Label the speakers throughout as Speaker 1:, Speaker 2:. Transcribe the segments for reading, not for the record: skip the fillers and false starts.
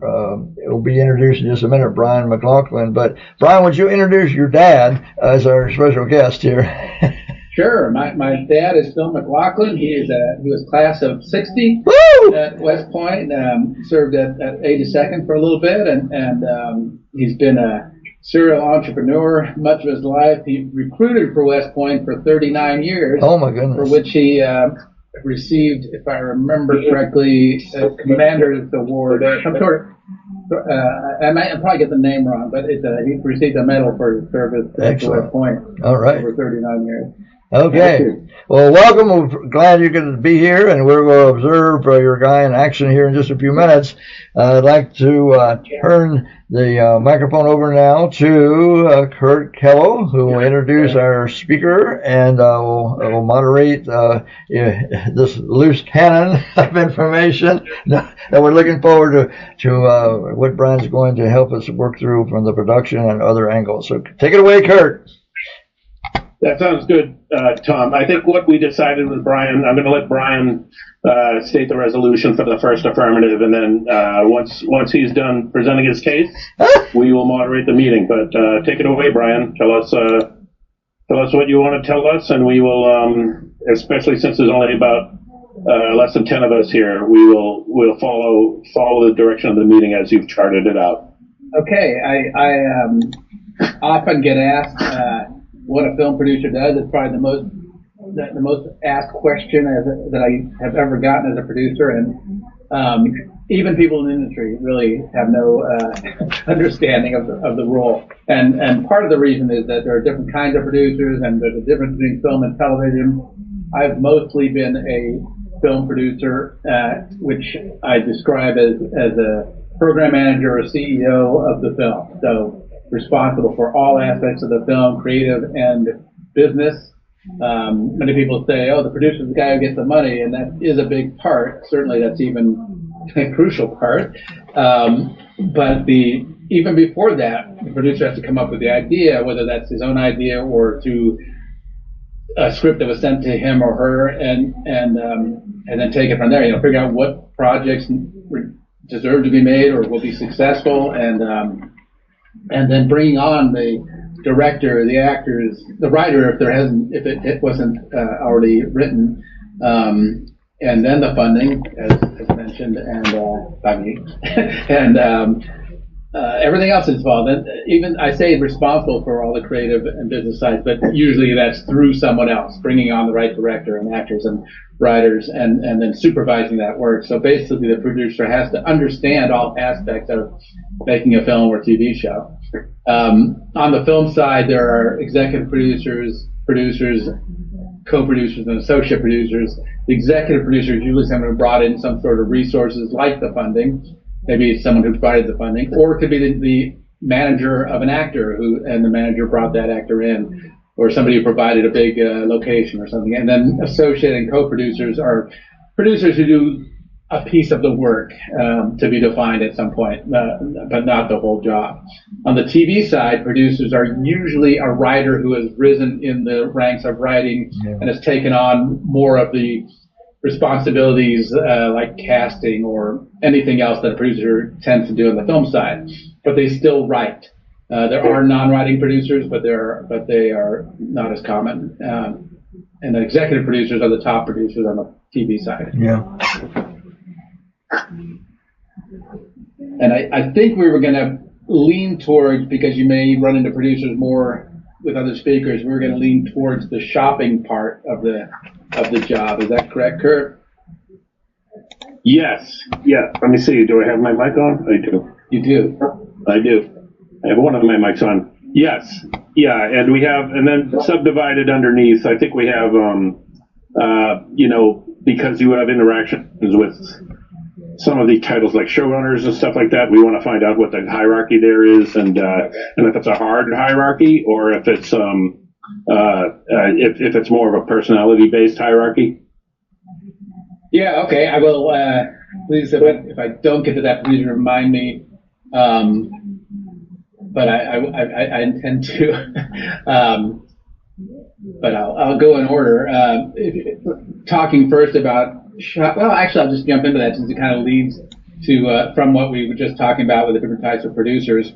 Speaker 1: will be introduced in just a minute, Brian McLaughlin. But Brian, would you introduce your dad as our special guest here?
Speaker 2: Sure. My dad is Phil McLaughlin. He was class of '60 at West Point. Served at 82nd for a little bit, and he's been a serial entrepreneur much of his life. He recruited for West Point for 39 years.
Speaker 1: Oh my goodness!
Speaker 2: For which he received, if I remember correctly, a Commander's Award, some sort of. I might probably get the name wrong, but he received a medal for his service at West Point.
Speaker 1: All right.
Speaker 2: Over 39 years.
Speaker 1: Okay. Well, welcome. We're glad you could be here, and we're going to observe your guy in action here in just a few minutes. I'd like to turn the microphone over now to Kurt Keville, who will introduce our speaker and will moderate this loose cannon of information that we're looking forward to what Brian's going to help us work through from the production and other angles. So take it away, Kurt.
Speaker 3: That sounds good, Tom. I think what we decided with Brian, I'm going to let Brian state the resolution for the first affirmative, and then once he's done presenting his case, we will moderate the meeting. But take it away, Brian. Tell us what you want to tell us, and we will, especially since there's only about less than 10 of us here, we'll follow the direction of the meeting as you've charted it out.
Speaker 2: Okay. I often get asked what a film producer does. It's probably the most asked question that I have ever gotten as a producer, and even people in the industry really have no understanding of the role. And part of the reason is that there are different kinds of producers, and there's a difference between film and television. I've mostly been a film producer, which I describe as a program manager or CEO of the film. So responsible for all aspects of the film, creative and business. Many people say, oh, the producer is the guy who gets the money, and that is a big part. Certainly that's even a crucial part. But even before that, the producer has to come up with the idea, whether that's his own idea or to a script that was sent to him or her, and then take it from there. Figure out what projects deserve to be made or will be successful, and then bringing on the director, the actors, the writer, if it wasn't already written, and then the funding, as mentioned, and by me, and everything else is involved. And even I say responsible for all the creative and business sides, but usually that's through someone else, bringing on the right director and actors and writers, and then supervising that work. So basically, the producer has to understand all aspects of making a film or TV show. On the film side, there are executive producers, co-producers, and associate producers. The executive producer is usually someone who brought in some sort of resources like the funding. Maybe it's someone who provided the funding, or it could be the manager of an actor and the manager brought that actor in, or somebody who provided a big location or something. And then associate and co-producers are producers who do a piece of the work to be defined at some point, but not the whole job. On the TV side, producers are usually a writer who has risen in the ranks of writing and has taken on more of the responsibilities like casting or anything else that a producer tends to do on the film side, but they still write. There are non-writing producers, but they are not as common. And the executive producers are the top producers on the TV side.
Speaker 1: Yeah.
Speaker 2: And I think we were going to lean towards, because you may run into producers more with other speakers, we're going to lean towards the shopping part of the job. Is that correct, Kurt?
Speaker 3: Yes. Yeah. Let me see. Do I have my mic on? I do.
Speaker 2: You do?
Speaker 3: I do. I have one of my mics on. Yes. Yeah. And we have, and then subdivided underneath, I think we have, because you have interactions with some of the titles like showrunners and stuff like that, we want to find out what the hierarchy there is, and if it's a hard hierarchy or if it's if it's more of a personality-based hierarchy.
Speaker 2: Yeah. Okay. I will. Please, if I don't get to that, please remind me. But I intend to. But I'll go in order. Talking first about well, actually, I'll just jump into that since it kind of leads to from what we were just talking about with the different types of producers.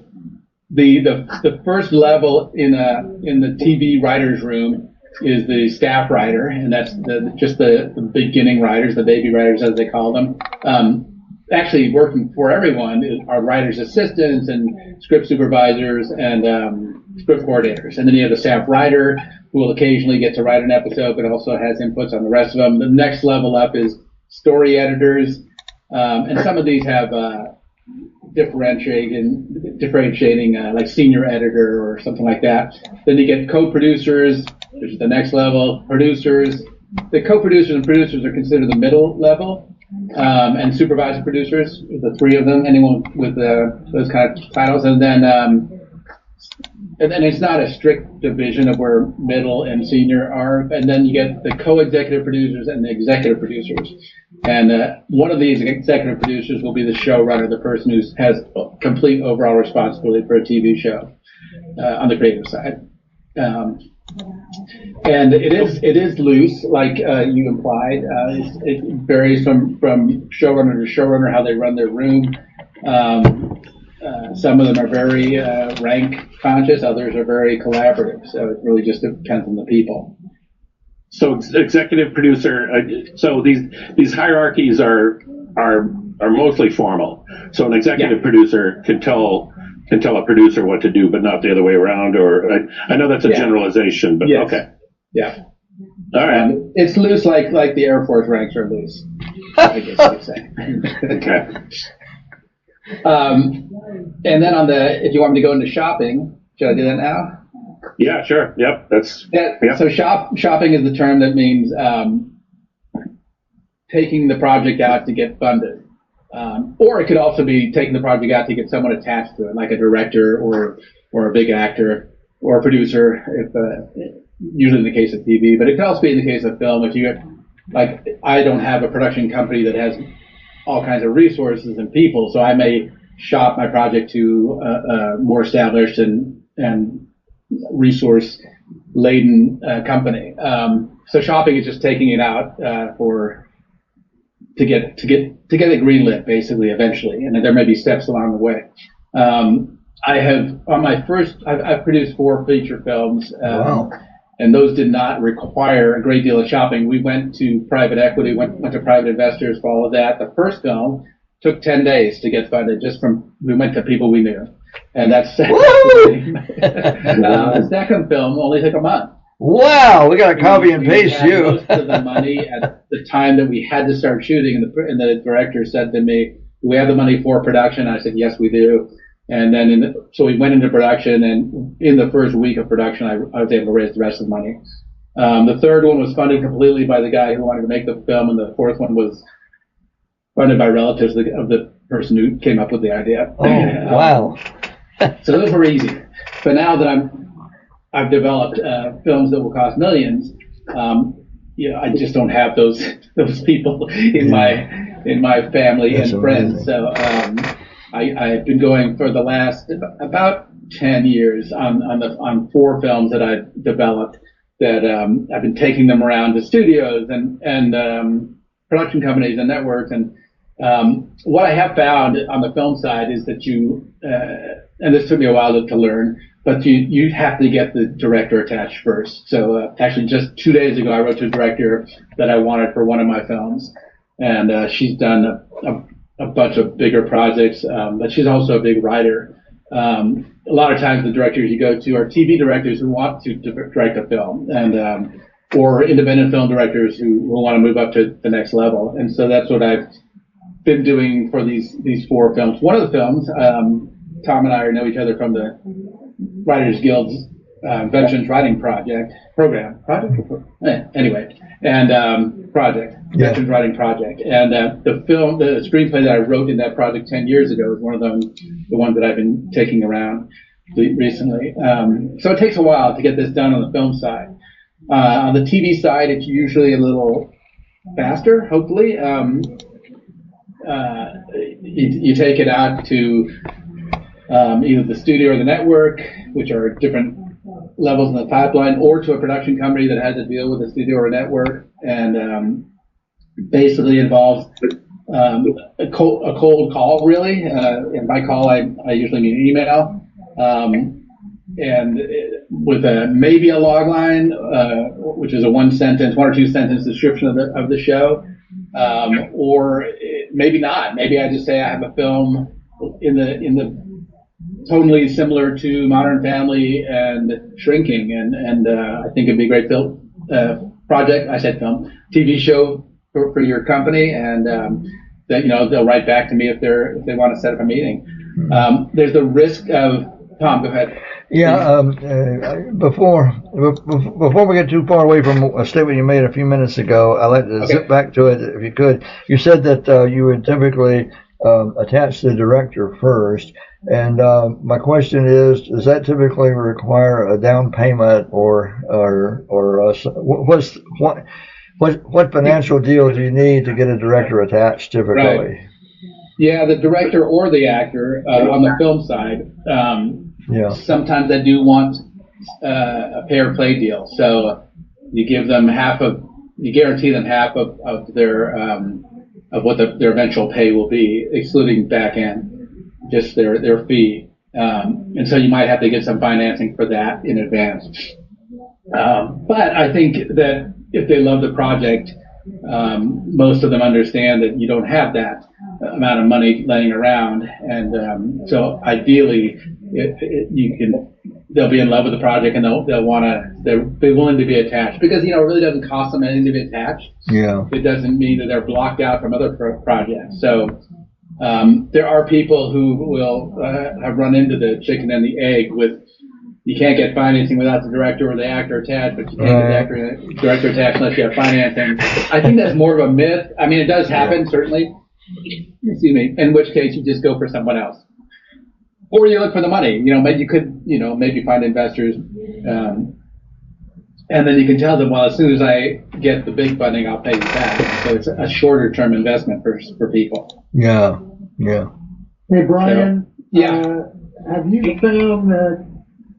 Speaker 2: The first level in the TV writers room is the staff writer, and that's just the beginning writers, the baby writers as they call them. Actually, working for everyone are writers' assistants and script supervisors and script coordinators, and then you have the staff writer who will occasionally get to write an episode, but also has inputs on the rest of them. The next level up is story editors, and some of these have differentiating like senior editor or something like that. Then you get co-producers, which is the next level. Producers. The co-producers and producers are considered the middle level, and supervisor producers, the three of them, anyone with those kind of titles. And then it's not a strict division of where middle and senior are. And then you get the co-executive producers and the executive producers. And one of these executive producers will be the showrunner, the person who has complete overall responsibility for a TV show on the creative side. And it is loose, like you implied. It varies from showrunner to showrunner how they run their room. Some of them are very rank conscious, others are very collaborative. So it really just depends on the people.
Speaker 3: So executive producer. So these hierarchies are mostly formal. So an executive producer can tell a producer what to do, but not the other way around. Or I know that's a generalization, but okay.
Speaker 2: Yeah.
Speaker 3: All right.
Speaker 2: It's loose, like the Air Force ranks are loose, I guess you could say.
Speaker 3: Okay.
Speaker 2: And then if you want me to go into shopping, should I do that now?
Speaker 3: Yeah, sure. Yep.
Speaker 2: So shopping is the term that means taking the project out to get funded. Or it could also be taking the project out to get someone attached to it, like a director or a big actor or a producer, usually in the case of TV, but it could also be in the case of film. If you I don't have a production company that has all kinds of resources and people, so I may shop my project to a more established and resource-laden company. So shopping is just taking it out to get it greenlit, basically, eventually, and there may be steps along the way. I've produced 4 feature films.
Speaker 1: Wow.
Speaker 2: And those did not require a great deal of shopping. We went to private equity, went to private investors for all of that. The first film took 10 days to get funded we went to people we knew. And that's the second film only took a month.
Speaker 1: Wow, we got to copy and paste
Speaker 2: we had
Speaker 1: you.
Speaker 2: Most of the money at the time that we had to start shooting, and the director said to me, "Do we have the money for production?" I said, "Yes, we do." And then, so we went into production, and in the first week of production, I was able to raise the rest of the money. The third one was funded completely by the guy who wanted to make the film, and the fourth one was funded by relatives of the person who came up with the idea.
Speaker 1: Oh, wow.
Speaker 2: So those were easy. But now that I've developed films that will cost millions, I just don't have those people in my family and friends. So I've been going for the last about 10 years on 4 films that I've developed that I've been taking them around to studios and production companies and networks. And what I have found on the film side is that and this took me a while to learn, but you have to get the director attached first. So actually just 2 days ago, I wrote to a director that I wanted for one of my films, and she's done a bunch of bigger projects, but she's also a big writer. A lot of times the directors you go to are TV directors who want to direct a film, and or independent film directors who want to move up to the next level. And so that's what I've been doing for these 4 films. One of the films, Tom and I know each other from the Writers Guild's Veterans Writing Project. Veterans Writing Project. And the screenplay that I wrote in that project 10 years ago is one of them, the ones that I've been taking around recently. So it takes a while to get this done on the film side. On the TV side, it's usually a little faster, hopefully. You take it out to either the studio or the network, which are different levels in the pipeline, or to a production company that has to deal with a studio or a network, and basically involves a cold call, really. And by call, I usually mean email. And with maybe a log line, which is a one or two sentence description of the show, or maybe not. Maybe I just say I have a film in the totally similar to Modern Family and Shrinking, and I think it'd be a great film project. I said film, TV show for your company, and that they'll write back to me if they want to set up a meeting. There's the risk of Tom. Go ahead.
Speaker 1: Yeah. Before we get too far away from a statement you made a few minutes ago, I'd like to zip back to it if you could. You said that you would typically attach the director first, and my question is, does that typically require a down payment or what financial deal do you need to get a director attached typically?
Speaker 2: Right. Yeah, the director or the actor on the film side. Sometimes I do want a pay or play deal. So you give them you guarantee them half of their of what their eventual pay will be, excluding back end, just their fee. And so you might have to get some financing for that in advance. But I think that if they love the project, most of them understand that you don't have that amount of money laying around, and so ideally, they'll be in love with the project, and they'll be willing to be attached, because it really doesn't cost them anything to be attached. Yeah, it doesn't mean that they're blocked out from other projects. So there are people who will have run into the chicken and the egg with. You can't get financing without the director or the actor attached, but you can't get the director attached unless you have financing. I think that's more of a myth. I mean, it does happen, certainly. Excuse me. In which case, you just go for someone else, or you look for the money. Maybe you could, maybe find investors, and then you can tell them, well, as soon as I get the big funding, I'll pay you back. So it's a shorter term investment for people. Yeah.
Speaker 4: Hey, Brian. So, have you found that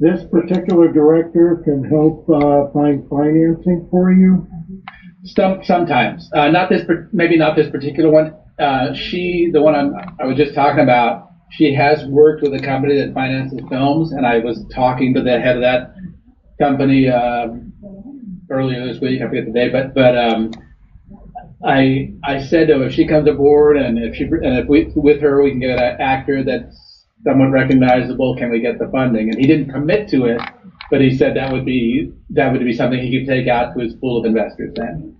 Speaker 4: this particular director can help find financing for you?
Speaker 2: Sometimes, maybe not this particular one. The one I was just talking about, she has worked with a company that finances films, and I was talking to the head of that company earlier this week. I forget the day, but I said to her, if she comes aboard, and if with her we can get an actor that's somewhat recognizable, can we get the funding? And he didn't commit to it, but he said that would be something he could take out to his pool of investors then.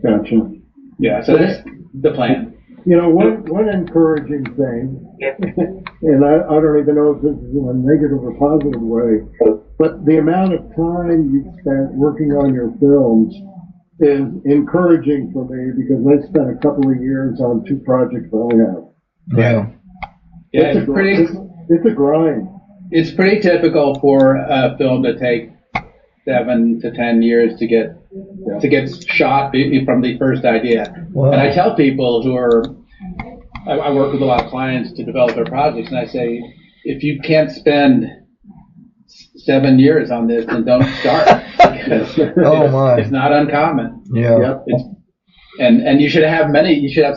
Speaker 4: Gotcha.
Speaker 2: Yeah, so that's the plan.
Speaker 4: One encouraging thing, and I don't even know if this is in a negative or positive way, but the amount of time you've spent working on your films is encouraging for me, because I spent a couple of years on 2 projects I have.
Speaker 2: Yeah. Yeah,
Speaker 4: it's a grind.
Speaker 2: It's pretty typical for a film to take 7 to 10 years to get shot from the first idea. Wow. And I tell people I work with a lot of clients to develop their projects, and I say, if you can't spend 7 years on this, then don't start, because it's not uncommon.
Speaker 1: Yeah.
Speaker 2: And you should have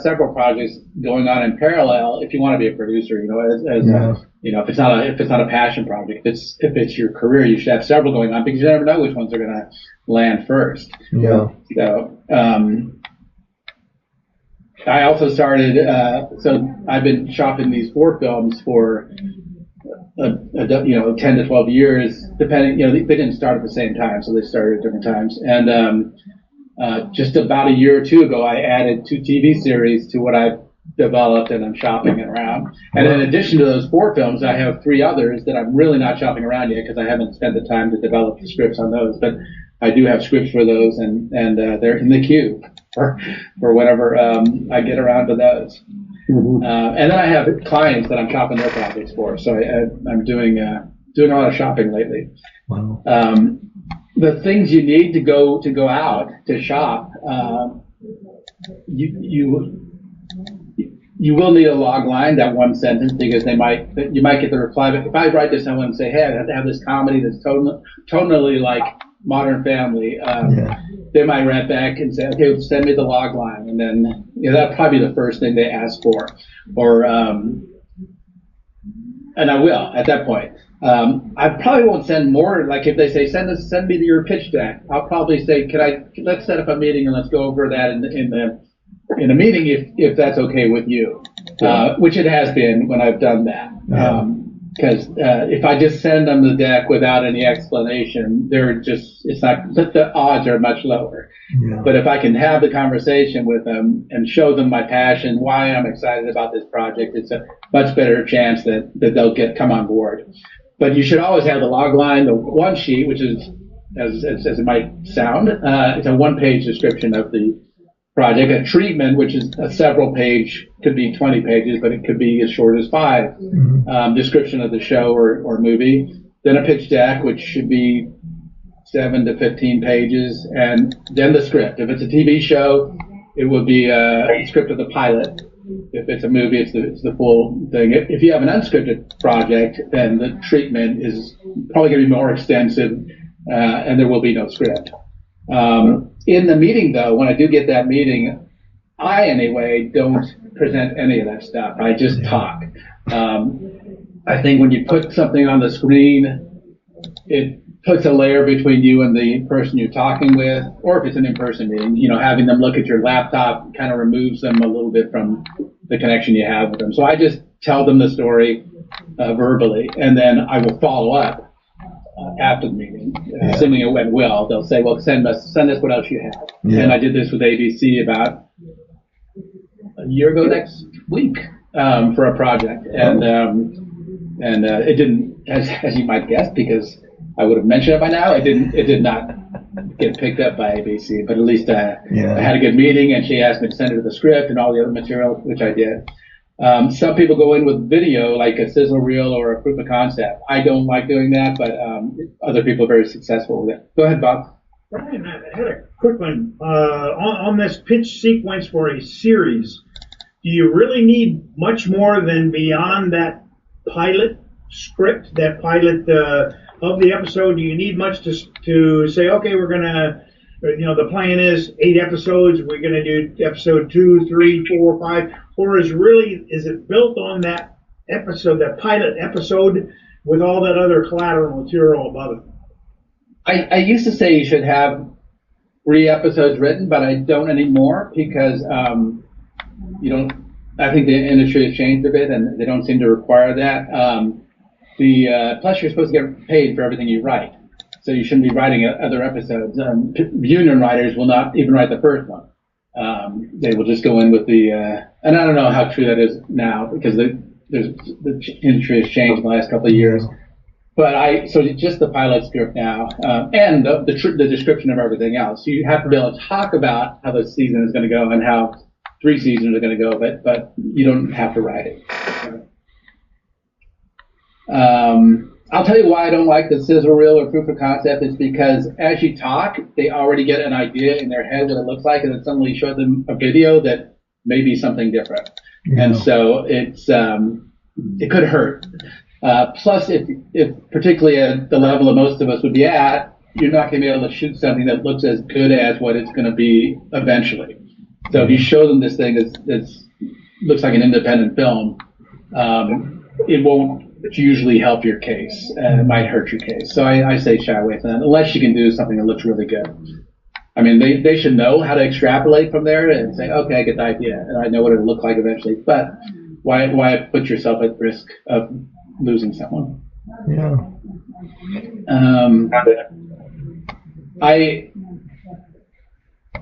Speaker 2: several projects going on in parallel if you want to be a producer. If it's not a passion project, if it's your career, you should have several going on, because you never know which ones are going to land first.
Speaker 1: Yeah.
Speaker 2: So I also started. So I've been shopping these 4 films for 10 to 12 years, depending. They didn't start at the same time, so they started at different times. And just about a year or 2 ago, I added 2 TV series to what I've developed, and I'm shopping it around. And in addition to those 4 films, I have 3 others that I'm really not shopping around yet, because I haven't spent the time to develop the scripts on those. But I do have scripts for those, and they're in the queue for whenever I get around to those. Mm-hmm. And then I have clients that I'm shopping their projects for. So I'm doing a lot of shopping lately.
Speaker 1: Wow.
Speaker 2: The things you need to go you will need a log line, that one sentence, because you might get the reply. But if I write to someone and say, hey, I have to have this comedy that's tonally like Modern Family, they might write back and say, okay, send me the log line. And then, that'll probably be the first thing they ask for. Or, and I will at that point. I probably won't send more. Like if they say, send me your pitch deck, I'll probably say, let's set up a meeting and let's go over that in a meeting if that's okay with you, which it has been when I've done that. Because if I just send them the deck without any explanation, the odds are much lower. Yeah. But if I can have the conversation with them and show them my passion, why I'm excited about this project, it's a much better chance that they'll come on board. But you should always have the log line, the one sheet, which is, as it might sound, it's a one-page description of the project, a treatment, which is a several page, could be 20 pages, but it could be as short as 5, description of the show or movie. Then a pitch deck, which should be 7 to 15 pages, and then the script. If it's a TV show, it will be a script of the pilot. If it's a movie, it's the full thing. If you have an unscripted project, then the treatment is probably going to be more extensive, and there will be no script. In the meeting, though, when I do get that meeting, I, anyway, don't present any of that stuff. I just talk. I think when you put something on the screen, it puts a layer between you and the person you're talking with, or if it's an in-person meeting, having them look at your laptop kind of removes them a little bit from the connection you have with them. So I just tell them the story verbally, and then I will follow up after the meeting. Assuming it went well, they'll say, well, send us what else you have. Yeah. And I did this with ABC about a year ago next week for a project. And it didn't, as you might guess, because I would have mentioned it by now, it did not get picked up by ABC, but at least I had a good meeting, and she asked me to send her the script and all the other material, which I did. Some people go in with video, like a sizzle reel or a proof of concept. I don't like doing that, but other people are very successful with it. Go ahead, Bob.
Speaker 5: Brian, I had a quick one. On this pitch sequence for a series, do you really need much more than beyond that pilot script, that pilot of the episode? Do you need much to say, okay, we're going to, the plan is 8 episodes, we're going to do episode 2, 3, 4, 5, or is it built on that episode, that pilot episode, with all that other collateral material above it?
Speaker 2: I used to say you should have 3 episodes written, but I don't anymore because I think the industry has changed a bit and they don't seem to require that. Plus you're supposed to get paid for everything you write. So you shouldn't be writing other episodes. Union writers will not even write the first one. They will just go in with and I don't know how true that is now because the industry has changed in the last couple of years. But so just the pilot script now, and the description of everything else. So you have to be able to talk about how the season is going to go and how 3 seasons are going to go, but you don't have to write it. I'll tell you why I don't like the sizzle reel or proof of concept is because as you talk, they already get an idea in their head what it looks like, and then suddenly you show them a video that may be something different. Yeah. And so it could hurt. Plus, if particularly at the level that most of us would be at, you're not going to be able to shoot something that looks as good as what it's going to be eventually. So if you show them this thing that looks like an independent film, it won't usually help your case, and it might hurt your case. So I say shy away from that, unless you can do something that looks really good. I mean, they should know how to extrapolate from there and say, okay, I get the idea, and I know what it'll look like eventually. But why put yourself at risk of losing someone?
Speaker 1: Yeah.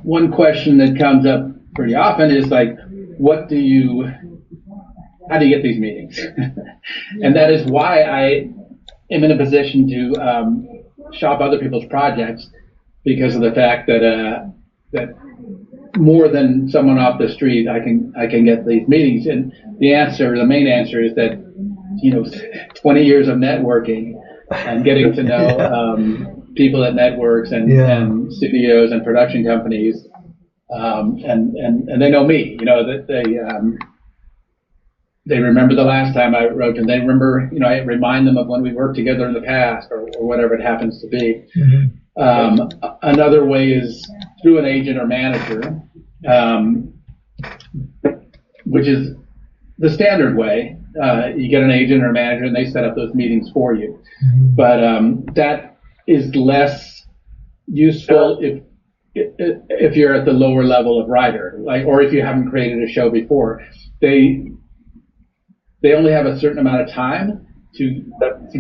Speaker 2: One question that comes up pretty often is like, how do you get these meetings? And that is why I am in a position to shop other people's projects, because of the fact that more than someone off the street, I can get these meetings. And the main answer is that 20 years of networking and getting to know people at networks and studios and production companies, and they know me. they remember the last time I wrote, and they remember, you know, I remind them of when we worked together in the past, or whatever it happens to be. Another way is through an agent or manager, which is the standard way. You get an agent or a manager, and they set up those meetings for you. But that is less useful if you're at the lower level of writer, or if you haven't created a show before. They only have a certain amount of time to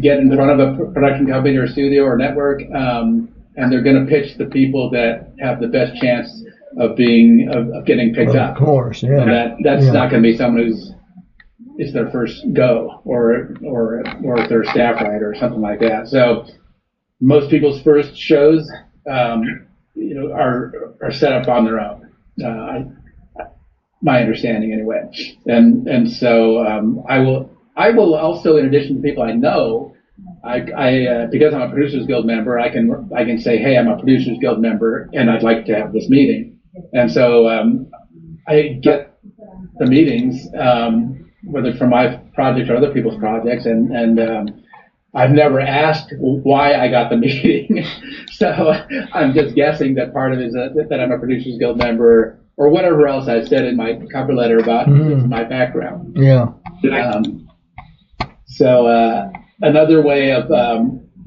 Speaker 2: get in front of a production company or a studio or network, and they're going to pitch the people that have the best chance of getting picked up.
Speaker 1: Of course, yeah.
Speaker 2: And that's not going to be someone it's their first go, or if they're a staff writer or something like that. So most people's first shows, are set up on their own. My understanding anyway. And so I will also, in addition to people I know, I because I'm a Producers Guild member, I can say, hey, I'm a Producers Guild member and I'd like to have this meeting. And so I get the meetings, whether it's from my project or other people's projects, and I've never asked why I got the meeting. So I'm just guessing that part of it is that I'm a Producers Guild member, or whatever else I said in my cover letter about my background.
Speaker 1: Yeah.
Speaker 2: So another way of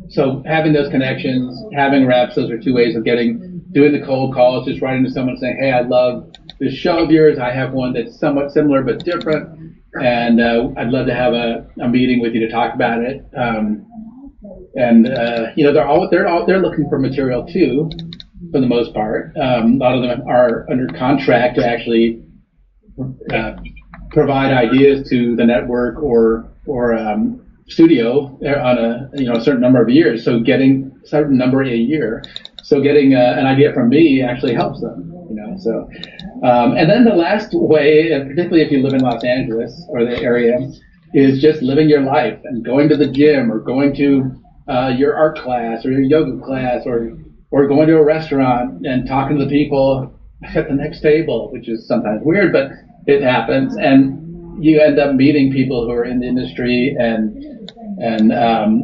Speaker 2: so having those connections, having reps, those are two ways of doing the cold calls, just writing to someone saying, hey, I love this show of yours. I have one that's somewhat similar but different, and I'd love to have a meeting with you to talk about it. They're looking for material too, for the most part. A lot of them are under contract to actually provide ideas to the network or studio on a certain number of years. So getting a certain number a year. So getting an idea from me actually helps them. So and then the last way, particularly if you live in Los Angeles or the area, is just living your life and going to the gym or going to your art class or your yoga class or going to a restaurant and talking to the people at the next table, which is sometimes weird, but it happens. And you end up meeting people who are in the industry, and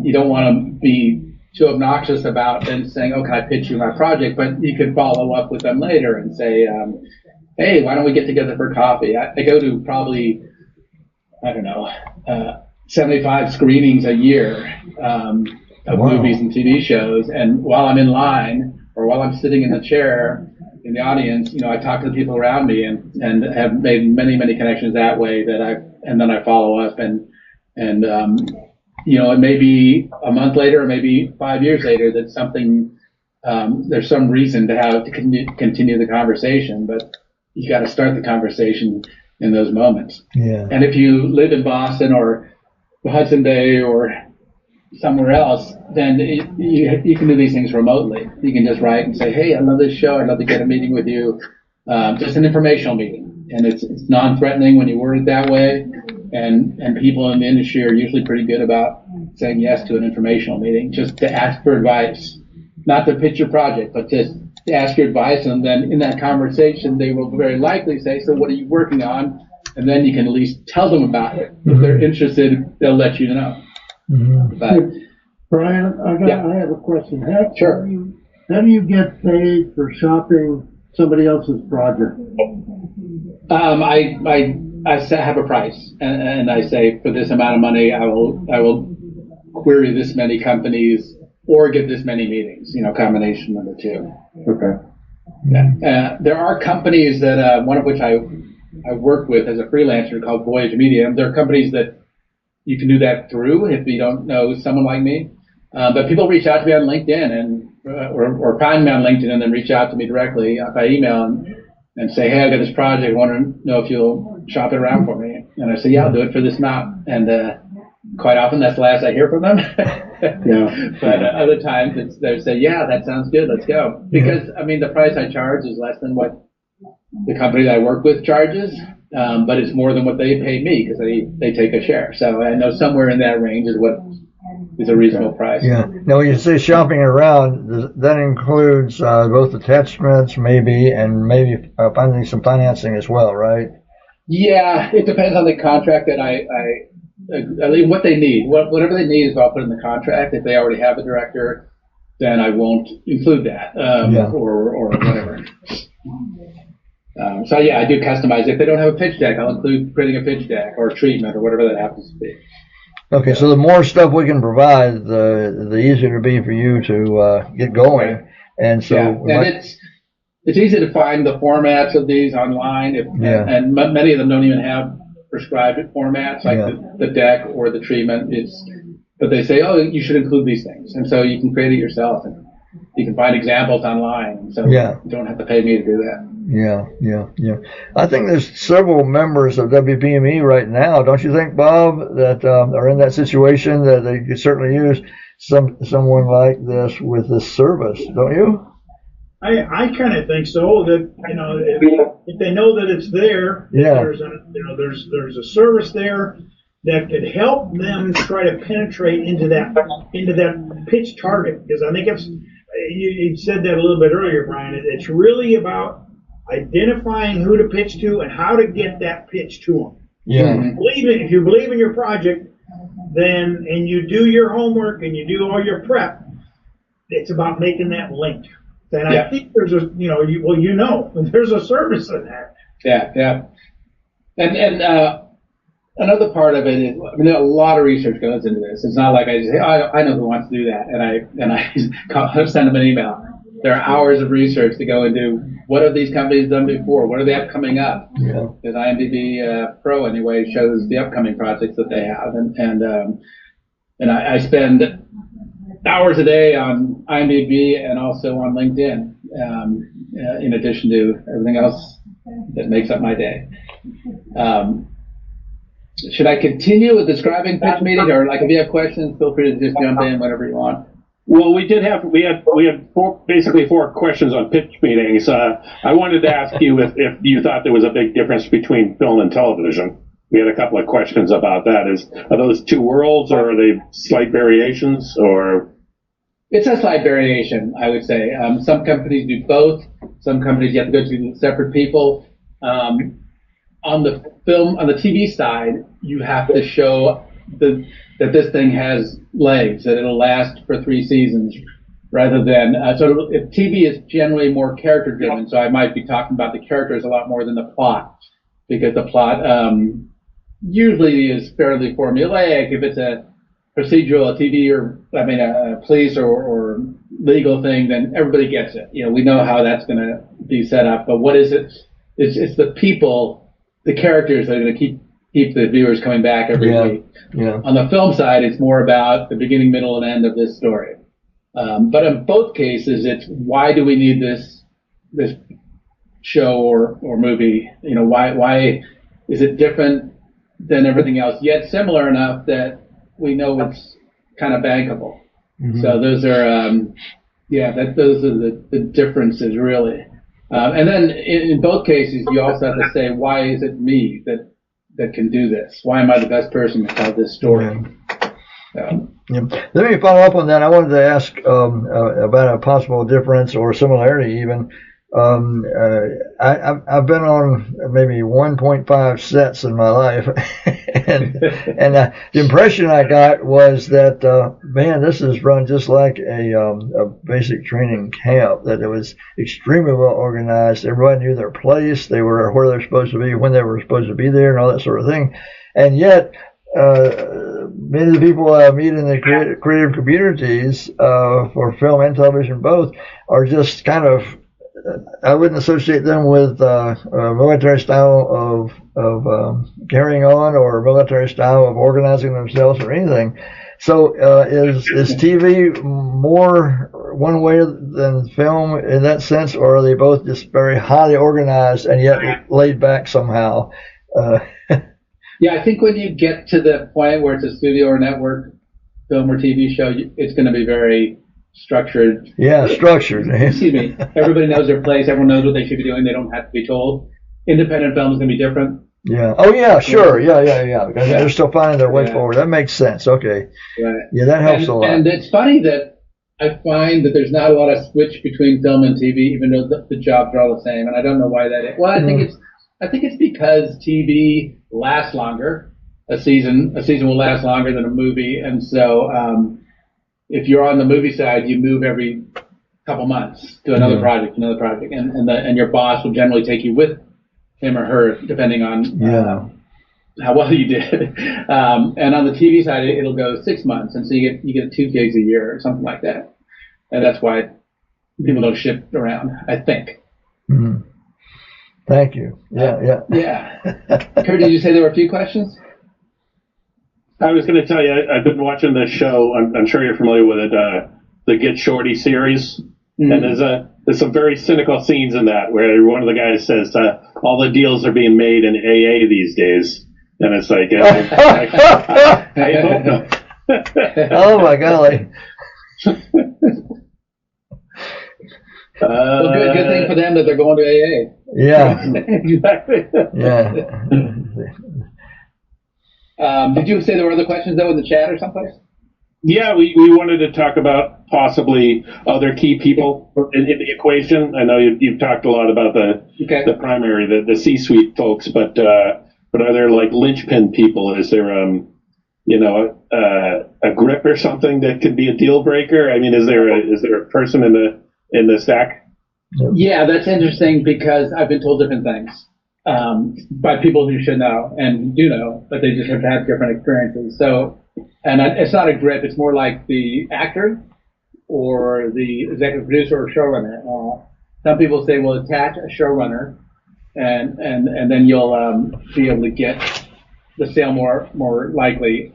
Speaker 2: you don't want to be too obnoxious about them saying, oh, can I pitch you my project? But you can follow up with them later and say, hey, why don't we get together for coffee? I go to probably, 75 screenings a year of movies and TV shows. And while I'm in line or while I'm sitting in the chair in the audience, I talk to the people around me and have made many, many connections that way and then I follow up and it may be a month later or maybe 5 years later that something, there's some reason to continue the conversation, but you got to start the conversation in those moments.
Speaker 1: Yeah.
Speaker 2: And if you live in Boston or the Hudson Bay or somewhere else, then you can do these things remotely. You can just write and say, hey, I love this show. I'd love to get a meeting with you. Just an informational meeting. And it's non-threatening when you word it that way. And people in the industry are usually pretty good about saying yes to an informational meeting, just to ask for advice, not to pitch your project, but just to ask your advice. And then in that conversation, they will very likely say, so what are you working on? And then you can at least tell them about it. If they're interested, they'll let you know. But,
Speaker 4: Brian, I have a question.
Speaker 2: Sure.
Speaker 4: How do you get paid for shopping somebody else's project?
Speaker 2: I have a price, and I say for this amount of money, I will query this many companies or get this many meetings. Combination of the two.
Speaker 4: Okay.
Speaker 2: Yeah. There are companies that one of which I work with as a freelancer called Voyage Media. There are companies that you can do that through if you don't know someone like me. But people reach out to me on LinkedIn or find me on LinkedIn and then reach out to me directly by email and say, hey, I got this project. I want to know if you'll shop it around for me. And I say, yeah, I'll do it for this amount. And quite often that's the last I hear from them.
Speaker 4: Yeah.
Speaker 2: But other times they say, yeah, that sounds good. Let's go. Because, the price I charge is less than what the company that I work with charges. But it's more than what they pay me because they take a share. So I know somewhere in that range is what is a reasonable price.
Speaker 1: Yeah. Now, when you say shopping around, that includes both attachments, maybe, and maybe finding some financing as well, right?
Speaker 2: Yeah, it depends on the contract that I mean, what they need. Whatever they need is what I'll put in the contract. If they already have a director, then I won't include that, or whatever. So yeah, I do customize. If they don't have a pitch deck, I'll include creating a pitch deck or a treatment or whatever that happens to be.
Speaker 1: Okay, so the more stuff we can provide, the easier it'll be for you to get going.
Speaker 2: Right.
Speaker 1: And so,
Speaker 2: and it's easy to find the formats of these online, and many of them don't even have prescribed formats like the deck or the treatment. But they say, oh, you should include these things, and so you can create it yourself, and you can find examples online. So you don't have to pay me to do that.
Speaker 1: Yeah. I think there's several members of WPME right now, don't you think, Bob, that are in that situation that they could certainly use someone like this with this service, don't you?
Speaker 5: I kind of think so. That if they know that it's there, there's a service there that could help them try to penetrate into that pitch target. Because I think you said that a little bit earlier, Brian. It's really about identifying who to pitch to and how to get that pitch to them.
Speaker 1: Yeah.
Speaker 5: If you believe in your project, then and you do your homework and you do all your prep, it's about making that link. And I think there's there's a service in that.
Speaker 2: Yeah. And another part of it is, I mean, a lot of research goes into this. It's not like I just say, I know who wants to do that, and I send them an email. There are hours of research to go into what have these companies done before? What do they have coming up?
Speaker 1: Yeah.
Speaker 2: Because IMDb Pro anyway shows the upcoming projects that they have, and I spend hours a day on IMDb and also on LinkedIn, in addition to everything else that makes up my day. Should I continue with describing pitch meeting, or like if you have questions, feel free to just jump in whenever you want.
Speaker 3: Well, we had basically four questions on pitch meetings. I wanted to ask you if you thought there was a big difference between film and television. We had a couple of questions about that. Are those two worlds, or are they slight variations, or?
Speaker 2: It's a slight variation, I would say. Some companies do both. Some companies you have to go to separate people. On the TV side, you have to show that this thing has legs, that it'll last for 3 seasons, rather than if TV is generally more character driven. So I might be talking about the characters a lot more than the plot, because the plot usually is fairly formulaic. If it's a procedural, a police or legal thing, then everybody gets it. We know how that's going to be set up. But what is it? It's the people, the characters that are going to keep the viewers coming back every week. Yeah. On the film side, it's more about the beginning, middle, and end of this story. But in both cases, it's why do we need this show or movie? Why is it different than everything else, yet similar enough that we know it's kind of bankable? Mm-hmm. So those are those are the differences really. And then in both cases, you also have to say, why is it me that can do this? Why am I the best person to tell this story?
Speaker 1: Yeah. Let me follow up on that. I wanted to ask about a possible difference or similarity even. I've been on maybe 1.5 sets in my life, and the impression I got was that this is run just like a basic training camp. That it was extremely well organized. Everybody knew their place. They were where they're supposed to be, when they were supposed to be there, and all that sort of thing. And yet, many of the people I meet in the creative communities for film and television both are just kind of, I wouldn't associate them with a military style of carrying on or a military style of organizing themselves or anything. So is TV more one way than film in that sense, or are they both just very highly organized and yet laid back somehow?
Speaker 2: Yeah, I think when you get to the point where it's a studio or network film or TV show, it's going to be very structured.
Speaker 1: Yeah, structured.
Speaker 2: Excuse me. Everybody knows their place. Everyone knows what they should be doing. They don't have to be told. Independent film is going to be different.
Speaker 1: Yeah. Oh, yeah, sure. Yeah. Because they're still finding their way forward. That makes sense. Okay. Right. Yeah, that helps a lot.
Speaker 2: And it's funny that I find that there's not a lot of switch between film and TV, even though the jobs are all the same. And I don't know why that is. Well, I think I think it's because TV lasts longer. A season will last longer than a movie, and so if you're on the movie side, you move every couple months to another project, and your boss will generally take you with him or her, depending on how well you did. And on the TV side, it'll go 6 months, and so you get 2 gigs a year or something like that, and that's why people don't shift around, I think.
Speaker 1: Mm-hmm. Thank you. Yeah.
Speaker 2: Kurt, did you say there were a few questions?
Speaker 3: I was going to tell you, I've been watching this show. I'm sure you're familiar with it, the Get Shorty series. Mm-hmm. And there's some very cynical scenes in that where one of the guys says, all the deals are being made in AA these days. And it's like, I hope not.
Speaker 1: Oh my golly.
Speaker 2: Well, good thing for them that they're going to AA.
Speaker 1: Yeah.
Speaker 3: Exactly.
Speaker 1: Yeah.
Speaker 2: Did you say there were other questions though in the chat or someplace?
Speaker 3: Yeah, we wanted to talk about possibly other key people in the equation. I know you've talked a lot about the primary, the C-suite folks, but are there like linchpin people? Is there a grip or something that could be a deal breaker? I mean, is there a person in the stack?
Speaker 2: Yeah, that's interesting because I've been told different things by people who should know and do know, but they just have to have different experiences. So, and it's not a grip; it's more like the actor or the executive producer or showrunner. Some people say, "Well, attach a showrunner, and then you'll be able to get the sale more likely."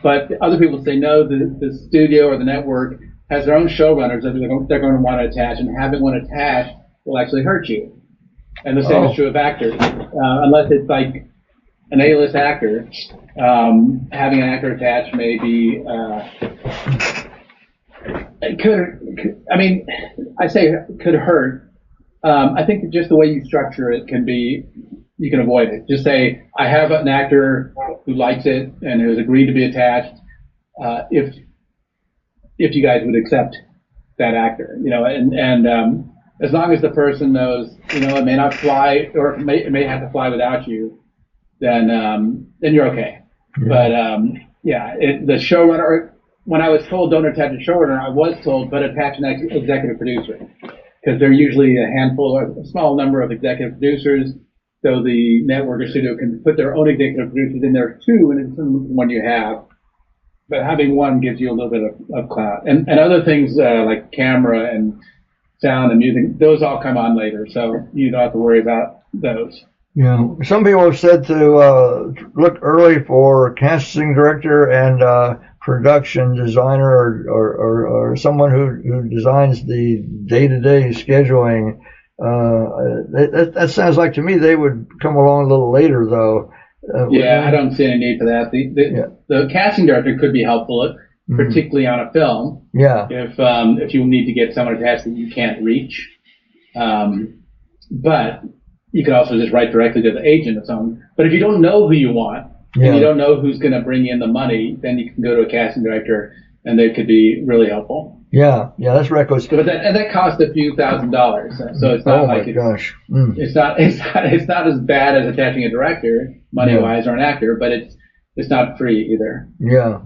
Speaker 2: But other people say, "No, the studio or the network has their own showrunners that they're going to want to attach, and having one attached will actually hurt you." And the same is true of actors, unless it's like an A-list actor. Having an actor attached may be it could. I mean, I say it could hurt. I think just the way you structure it you can avoid it. Just say, I have an actor who likes it and who has agreed to be attached. If you guys would accept that actor, and as long as the person knows, it may not fly, or it may have to fly without you, then you're okay. But the showrunner. When I was told don't attach a showrunner, I was told but attach an executive producer, because they're usually a handful or a small number of executive producers. So the network or studio can put their own executive producers in there too, and it's the one you have. But having one gives you a little bit of clout. And other things like camera and sound and music, those all come on later, so you don't have to worry about those.
Speaker 1: Yeah, some people have said to look early for casting director and production designer or someone who designs the day-to-day scheduling. That sounds like to me they would come along a little later, though.
Speaker 2: I don't see any need for that. The casting director could be helpful, particularly on a film.
Speaker 1: Yeah.
Speaker 2: If you need to get someone attached that you can't reach, but you could also just write directly to the agent or something. But if you don't know who you want and you don't know who's going to bring in the money, then you can go to a casting director, and they could be really helpful.
Speaker 1: Yeah, that's reckless.
Speaker 2: But that cost a few $1,000s, so it's not it's not as bad as attaching a director money-wise or an actor, but it's not free either.
Speaker 1: Yeah.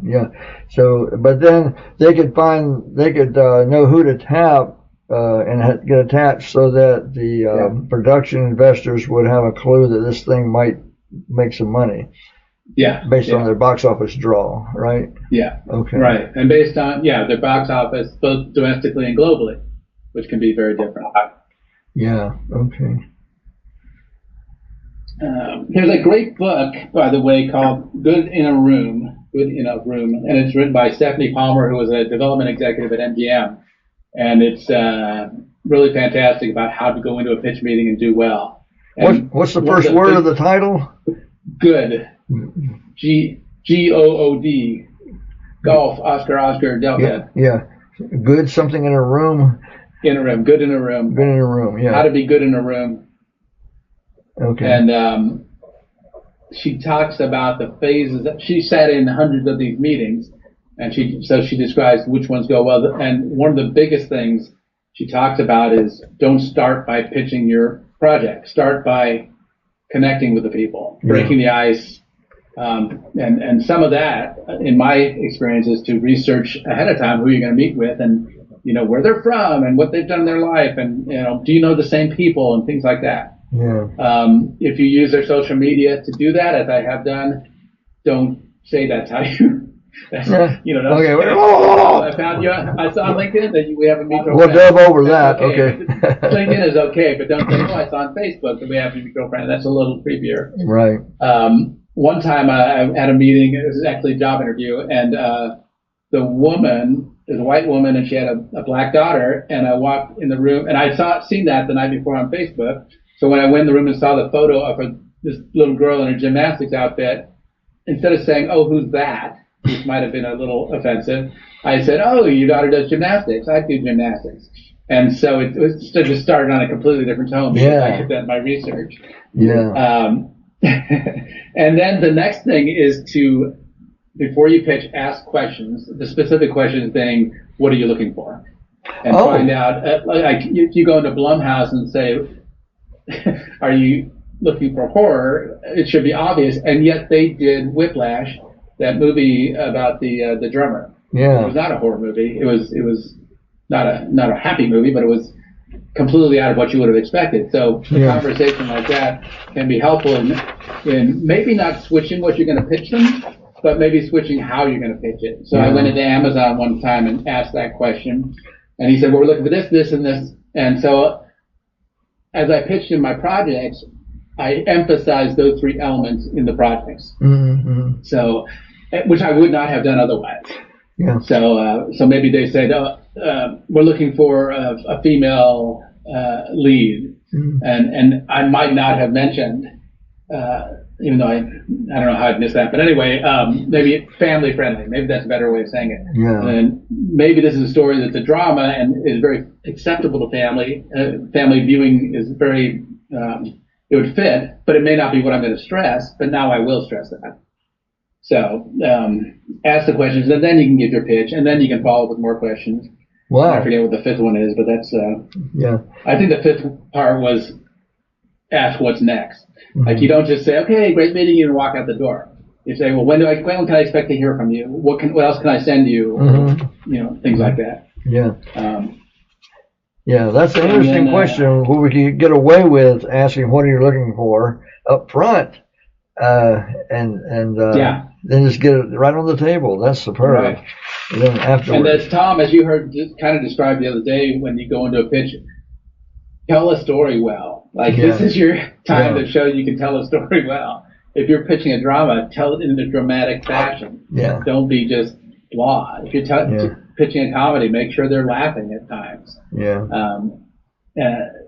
Speaker 1: So, but then they could know who to tap and get attached, so that the production investors would have a clue that this thing might make some money.
Speaker 2: Yeah.
Speaker 1: Based on their box office draw, right?
Speaker 2: Yeah.
Speaker 1: Okay.
Speaker 2: Right. And based on their box office both domestically and globally, which can be very different.
Speaker 1: Yeah. Okay.
Speaker 2: There's a great book, by the way, called Good in a Room, and it's written by Stephanie Palmer, who was a development executive at MGM, and it's really fantastic about how to go into a pitch meeting and do well. And
Speaker 1: what's the first word of the title?
Speaker 2: Good. GOOD. Golf. Oscar Delta.
Speaker 1: Yeah. Good something in a room.
Speaker 2: In a room. Good in a room.
Speaker 1: Good in a room. Yeah.
Speaker 2: How to be good in a room.
Speaker 1: Okay.
Speaker 2: And she talks about the phases. She sat in hundreds of these meetings, and she describes which ones go well. And one of the biggest things she talks about is don't start by pitching your project. Start by connecting with the people, breaking the ice. And some of that, in my experience, is to research ahead of time who you're going to meet with and, where they're from and what they've done in their life. And, do you know the same people and things like that.
Speaker 1: Yeah.
Speaker 2: If you use their social media to do that, as I have done, don't say that's how you,
Speaker 1: Okay.
Speaker 2: I found you, I saw on LinkedIn that we have a mutual
Speaker 1: We'll
Speaker 2: friend.
Speaker 1: delve over that. Okay.
Speaker 2: LinkedIn is okay, but don't say, I saw on Facebook that we have a mutual friend. That's a little creepier.
Speaker 1: Right.
Speaker 2: One time I had a meeting, it was actually a job interview, and the woman is a white woman, and she had a black daughter, and I walked in the room, and I seen that the night before on Facebook. So when I went in the room and saw the photo of this little girl in her gymnastics outfit, instead of saying, "Oh, who's that?" which might have been a little offensive, I said, "Oh, your daughter does gymnastics. I do gymnastics." And so it just started on a completely different tone because I did that in my research.
Speaker 1: Yeah.
Speaker 2: And then the next thing is to, before you pitch, ask questions. The specific question being, what are you looking for? And find out, like you go into Blumhouse and say, are you looking for horror? It should be obvious. And yet they did Whiplash, that movie about the drummer.
Speaker 1: Yeah.
Speaker 2: It was not a horror movie. It was not a happy movie, but it was completely out of what you would have expected. So a conversation like that can be helpful in maybe not switching what you're going to pitch them, but maybe switching how you're going to pitch it. So I went into Amazon one time and asked that question, and he said, well, we're looking for this, this, and this. And so as I pitched in my projects, I emphasized those three elements in the projects.
Speaker 1: Mm-hmm.
Speaker 2: So, which I would not have done otherwise.
Speaker 1: Yeah.
Speaker 2: So maybe they said, we're looking for a female lead, and I might not have mentioned, even though I don't know how I'd miss that, but anyway, maybe family friendly. Maybe that's a better way of saying it.
Speaker 1: Yeah.
Speaker 2: And maybe this is a story that's a drama and is very acceptable to family. Family viewing is very, it would fit, but it may not be what I'm going to stress. But now I will stress that. So ask the questions, and then you can give your pitch, and then you can follow up with more questions.
Speaker 1: Wow.
Speaker 2: I forget what the fifth one is, but that's I think the fifth part was ask what's next. Mm-hmm. Like you don't just say, okay, great meeting you, and walk out the door. You say, well, when can I expect to hear from you? What else can I send you? Mm-hmm. Things like that.
Speaker 1: Yeah. That's an interesting question. Where we can get away with asking what are you looking for up front, and then just get it right on the table. That's superb.
Speaker 2: Right.
Speaker 1: And then afterwards.
Speaker 2: And as Tom, as you heard, kind of described the other day, when you go into a pitch, tell a story well. Like this is your time to show you can tell a story well. If you're pitching a drama, tell it in a dramatic fashion.
Speaker 1: Yeah. Don't
Speaker 2: be just blah. If you're pitching a comedy, make sure they're laughing at times.
Speaker 1: Yeah.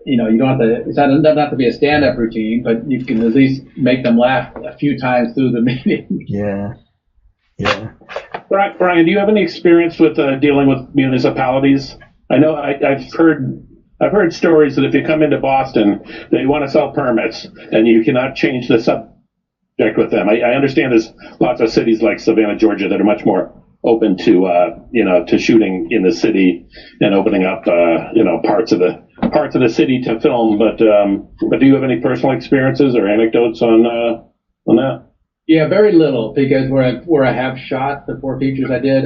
Speaker 2: You don't have to. It doesn't have to be a stand-up routine, but you can at least make them laugh a few times through the meeting.
Speaker 1: Yeah. Yeah.
Speaker 3: Brian, do you have any experience with dealing with municipalities? I know I've heard stories that if you come into Boston, they want to sell permits, and you cannot change the subject with them. I understand there's lots of cities like Savannah, Georgia, that are much more open to to shooting in the city and opening up parts of the city to film. But do you have any personal experiences or anecdotes on that?
Speaker 2: Yeah, very little, because where I have shot the 4 features I did,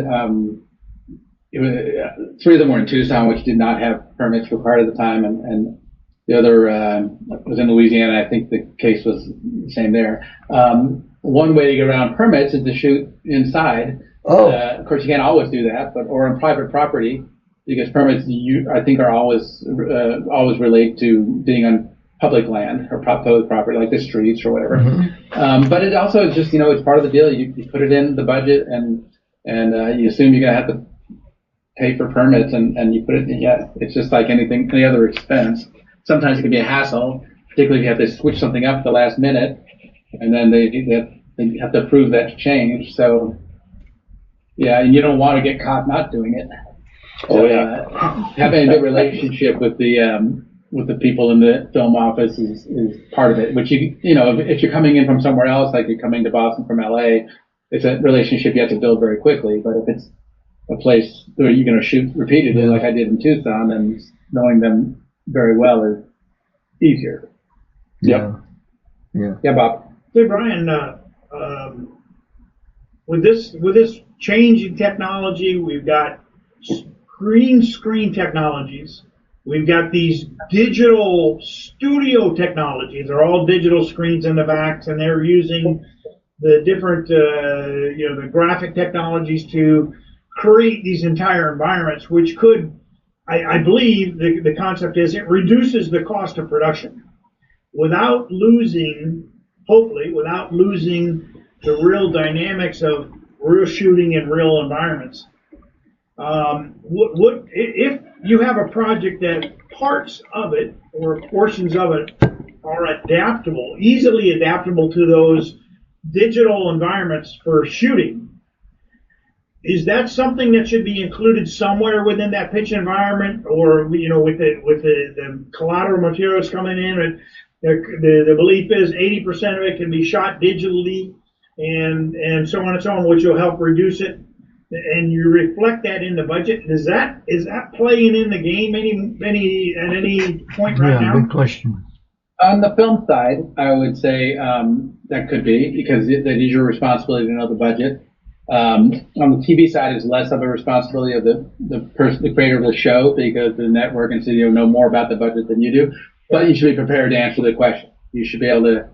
Speaker 2: it was 3 of them were in Tucson, which did not have permits required at the time, and the other was in Louisiana. I think the case was the same there. One way to get around permits is to shoot inside. Of course, you can't always do that, or on private property, because permits I think are always relate to being on public land or public property, like the streets or whatever. Mm-hmm. But it also is just it's part of the deal. You put it in the budget, and you assume you're gonna have to pay for permits, and you put it in. Yeah, it's just like any other expense. Sometimes it can be a hassle, particularly if you have to switch something up at the last minute, and then they have to prove that change. So yeah, and you don't want to get caught not doing it. So, having a good relationship with the people in the film office is part of it. Which if you're coming in from somewhere else, like you're coming to Boston from LA, it's a relationship you have to build very quickly. But if it's a place where you're going to shoot repeatedly, like I did in Tucson, then knowing them very well is easier.
Speaker 1: Yeah.
Speaker 2: Yeah, Bob.
Speaker 5: Hey, Brian, with this change in technology, we've got green screen technologies. We've got these digital studio technologies. They're all digital screens in the backs, and they're using the different, the graphic technologies to create these entire environments, which could, I believe, the concept is it reduces the cost of production without losing, hopefully, without losing the real dynamics of real shooting in real environments. What if you have a project that parts of it or portions of it are adaptable, easily adaptable to those digital environments for shooting? Is that something that should be included somewhere within that pitch environment, or with the collateral materials coming in? And the belief is 80% of it can be shot digitally, and so on and so on, which will help reduce it. And you reflect that in the budget. Is that playing in the game at any point right now?
Speaker 1: Good question.
Speaker 2: On the film side, I would say that could be, because that is your responsibility to know the budget. On the TV side, it's less of a responsibility of the creator of the show, because the network and studio know more about the budget than you do. But you should be prepared to answer the question. You should be able to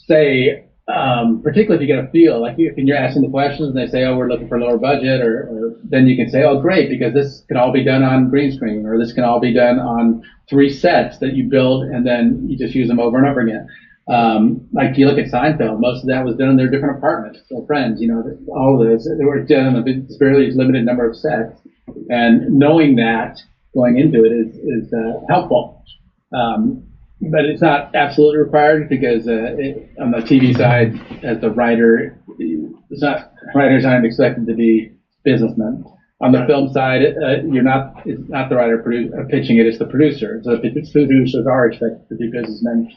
Speaker 2: say, particularly if you get a feel, like if you're asking the questions and they say, oh, we're looking for lower budget, or then you can say, oh, great, because this can all be done on green screen, or this can all be done on 3 sets that you build and then you just use them over and over again. Like you look at Seinfeld, most of that was done in their different apartments or friends, all of those. They were done on a fairly limited number of sets. And knowing that going into it is helpful. But it's not absolutely required, because on the TV side, as the writer, writers aren't expected to be businessmen. On the film side, it's not the writer pitching it, it's the producer. So the producers are expected to be businessmen.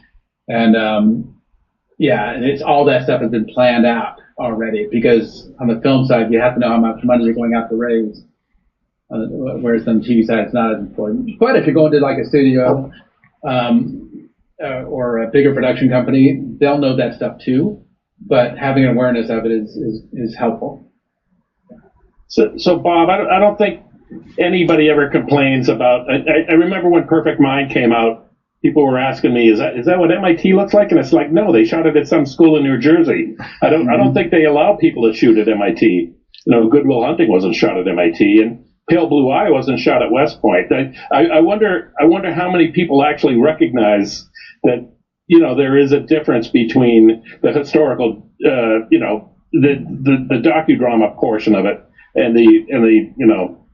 Speaker 2: And and it's all that stuff has been planned out already, because on the film side, you have to know how much money you're going out to raise. Whereas on the TV side, it's not as important. But if you're going to like a studio, or a bigger production company, they'll know that stuff too. But having an awareness of it is helpful.
Speaker 3: So Bob, I don't think anybody ever complains about. I remember when Perfect Mind came out, people were asking me, is that what MIT looks like? And it's like, no, they shot it at some school in New Jersey. I don't think they allow people to shoot at MIT. Good Will Hunting wasn't shot at MIT, and Pale Blue Eye wasn't shot at West Point. I wonder how many people actually recognize that there is a difference between the historical the docudrama portion of it and the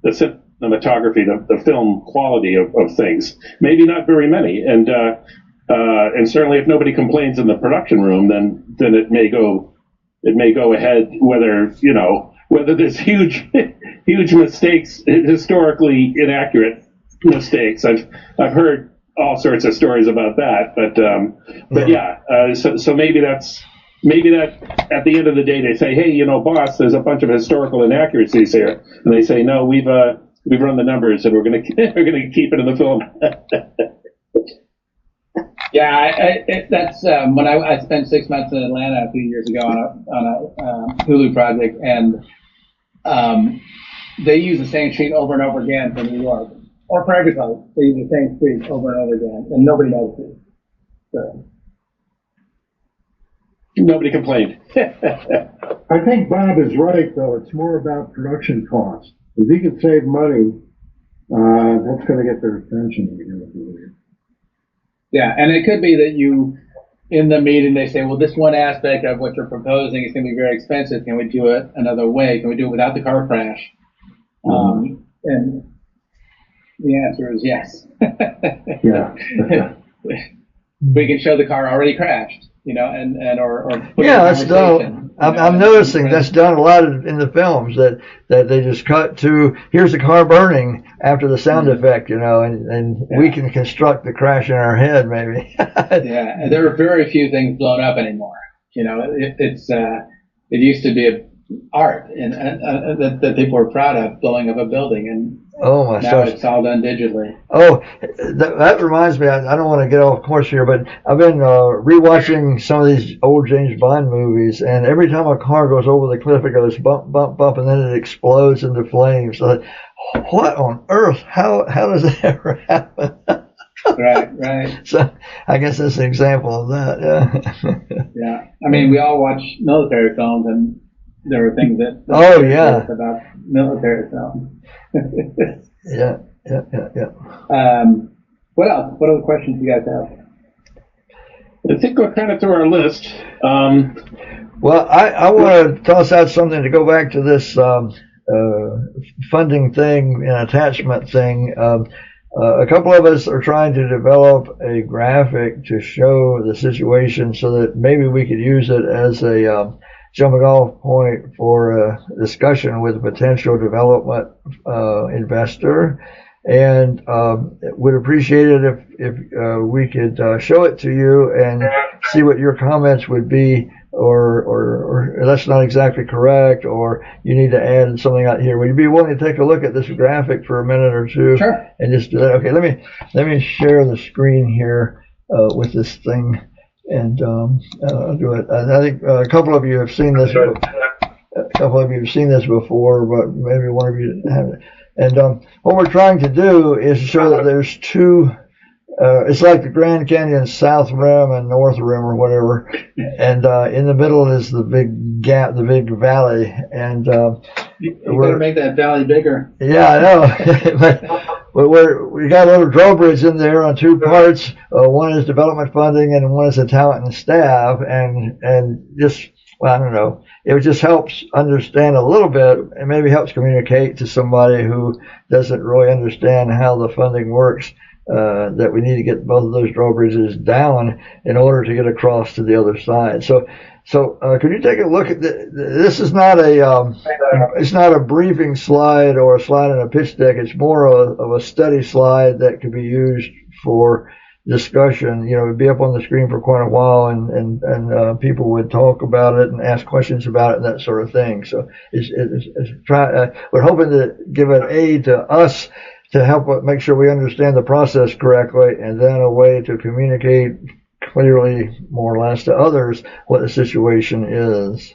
Speaker 3: cinematography, the film quality of things. Maybe not very many, and certainly if nobody complains in the production room, then it may go ahead, whether there's huge mistakes, historically inaccurate mistakes. I've heard all sorts of stories about that, so maybe that at the end of the day they say, hey, boss, there's a bunch of historical inaccuracies here, and they say, no, we've run the numbers and we're going to keep it in the film.
Speaker 2: That's when I spent 6 months in Atlanta a few years ago on a Hulu project, and they use the same sheet over and over again for New York, or for every place. They use the same sheet over and over again, and nobody notices. So.
Speaker 3: Nobody complained.
Speaker 4: I think Bob is right, though. It's more about production costs. If he could save money, that's going to get their attention.
Speaker 2: Yeah, and it could be that in the meeting, they say, well, this one aspect of what you're proposing is going to be very expensive. Can we do it another way? Can we do it without the car crash? And the answer is yes.
Speaker 4: Yeah.
Speaker 2: We can show the car already crashed, or put
Speaker 1: that's done. I'm noticing that's done a lot in the films, that they just cut to, here's the car burning after the sound effect, and we can construct the crash in our head, maybe.
Speaker 2: And there are very few things blown up anymore. It used to be art and that people are proud of, blowing up a building, and
Speaker 1: Oh my
Speaker 2: now
Speaker 1: gosh.
Speaker 2: it's all done digitally.
Speaker 1: Oh, that reminds me. I don't want to get off course here, but I've been rewatching some of these old James Bond movies, and every time a car goes over the cliff, it goes bump, bump, bump, and then it explodes into flames. So, what on earth? How does that ever happen?
Speaker 2: Right.
Speaker 1: So, I guess that's an example of that. Yeah.
Speaker 2: Yeah. I mean, we all watch military films, and there were things that
Speaker 1: Oh yeah.
Speaker 2: about military films.
Speaker 1: Yeah.
Speaker 2: What else? What other questions do you guys have?
Speaker 3: I think we're kind of through our list.
Speaker 1: Well, I want to toss out something to go back to this funding thing and attachment thing. A couple of us are trying to develop a graphic to show the situation so that maybe we could use it as a jumping off point for a discussion with a potential development investor. And would appreciate it if we could show it to you and see what your comments would be, or that's not exactly correct, or you need to add something out here. Would you be willing to take a look at this graphic for a minute or two?
Speaker 2: Sure.
Speaker 1: And just do that? Okay, let me share the screen here with this thing, and I'll do it. I think a couple of you have seen this. A couple of you have seen this before, but maybe one of you haven't. And what we're trying to do is show that there's two, it's like the Grand Canyon South Rim and North Rim or whatever, and in the middle is the big gap, the big valley, and
Speaker 2: You better make that valley bigger.
Speaker 1: yeah, I know. but we got a little drawbridge in there on two parts. One is development funding, and one is the talent and staff, and just, well, I don't know. It just helps understand a little bit, and maybe helps communicate to somebody who doesn't really understand how the funding works, that we need to get both of those drawbridges down in order to get across to the other side. So could you take a look at this? Is not it's not a briefing slide or a slide in a pitch deck. It's more of a study slide that could be used for discussion. You know, it'd be up on the screen for quite a while, and people would talk about it and ask questions about it and that sort of thing. So we're hoping to give an aid to us to help make sure we understand the process correctly, and then a way to communicate clearly, more or less, to others what the situation is.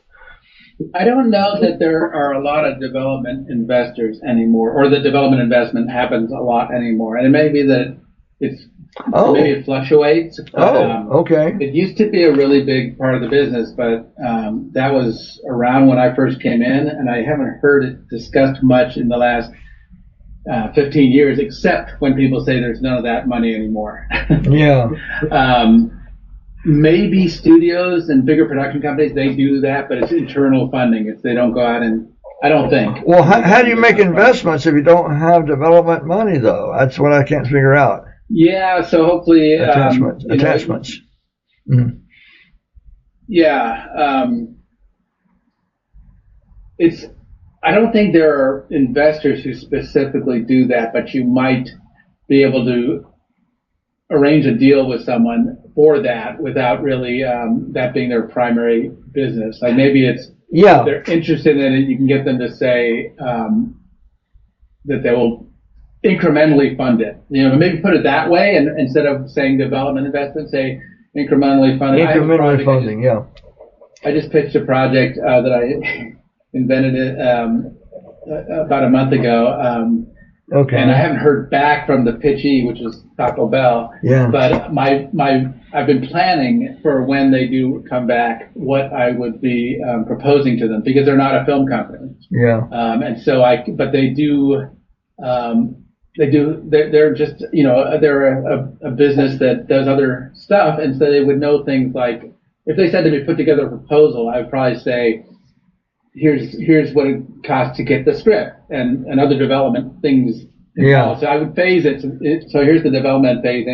Speaker 2: I don't know that there are a lot of development investors anymore, or that development investment happens a lot anymore. And it may be that maybe it fluctuates.
Speaker 1: Okay.
Speaker 2: It used to be a really big part of the business, but that was around when I first came in, and I haven't heard it discussed much in the last 15 years, except when people say there's none of that money anymore.
Speaker 1: Yeah.
Speaker 2: Maybe studios and bigger production companies, they do that, but it's internal funding. They don't go out and, I don't think.
Speaker 1: Well, how do you make investments if you don't have development money, though? That's what I can't figure out.
Speaker 2: Yeah, so hopefully
Speaker 1: attachments. Mm-hmm.
Speaker 2: Yeah, I don't think there are investors who specifically do that, but you might be able to arrange a deal with someone for that without really that being their primary business. Like maybe if they're interested in it, you can get them to say that they will incrementally fund it. You know, maybe put it that way, and instead of saying development investment, say incrementally funded.
Speaker 1: Incrementally funding, yeah.
Speaker 2: I just pitched a project that I invented it about a month ago.
Speaker 1: Okay.
Speaker 2: And I haven't heard back from the pitchee, which is Taco Bell.
Speaker 1: Yeah.
Speaker 2: But I've been planning for when they do come back what I would be proposing to them, because they're not a film company.
Speaker 1: Yeah.
Speaker 2: And so but they do. They're just, you know, they're a business that does other stuff, and so they would know things like, if they said to me, put together a proposal, I would probably say, here's what it costs to get the script and other development things involved. So I would phase it. So here's the development phase,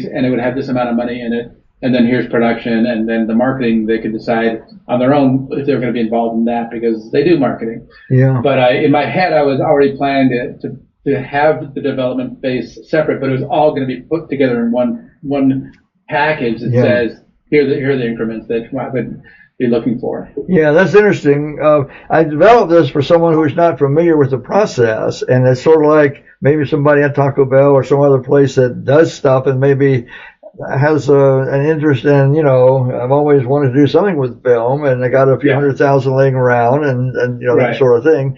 Speaker 2: and it would have this amount of money in it, and then here's production, and then the marketing, they could decide on their own if they're going to be involved in that, because they do marketing.
Speaker 1: Yeah. But
Speaker 2: in my head, I was already planning to have the development phase separate, but it was all going to be put together in one package that says, here are the increments that be looking for.
Speaker 1: Yeah, that's interesting. I developed this for someone who's not familiar with the process, and it's sort of like maybe somebody at Taco Bell or some other place that does stuff and maybe has an interest in, I've always wanted to do something with film, and I got a few $100,000 laying around, and that sort of thing.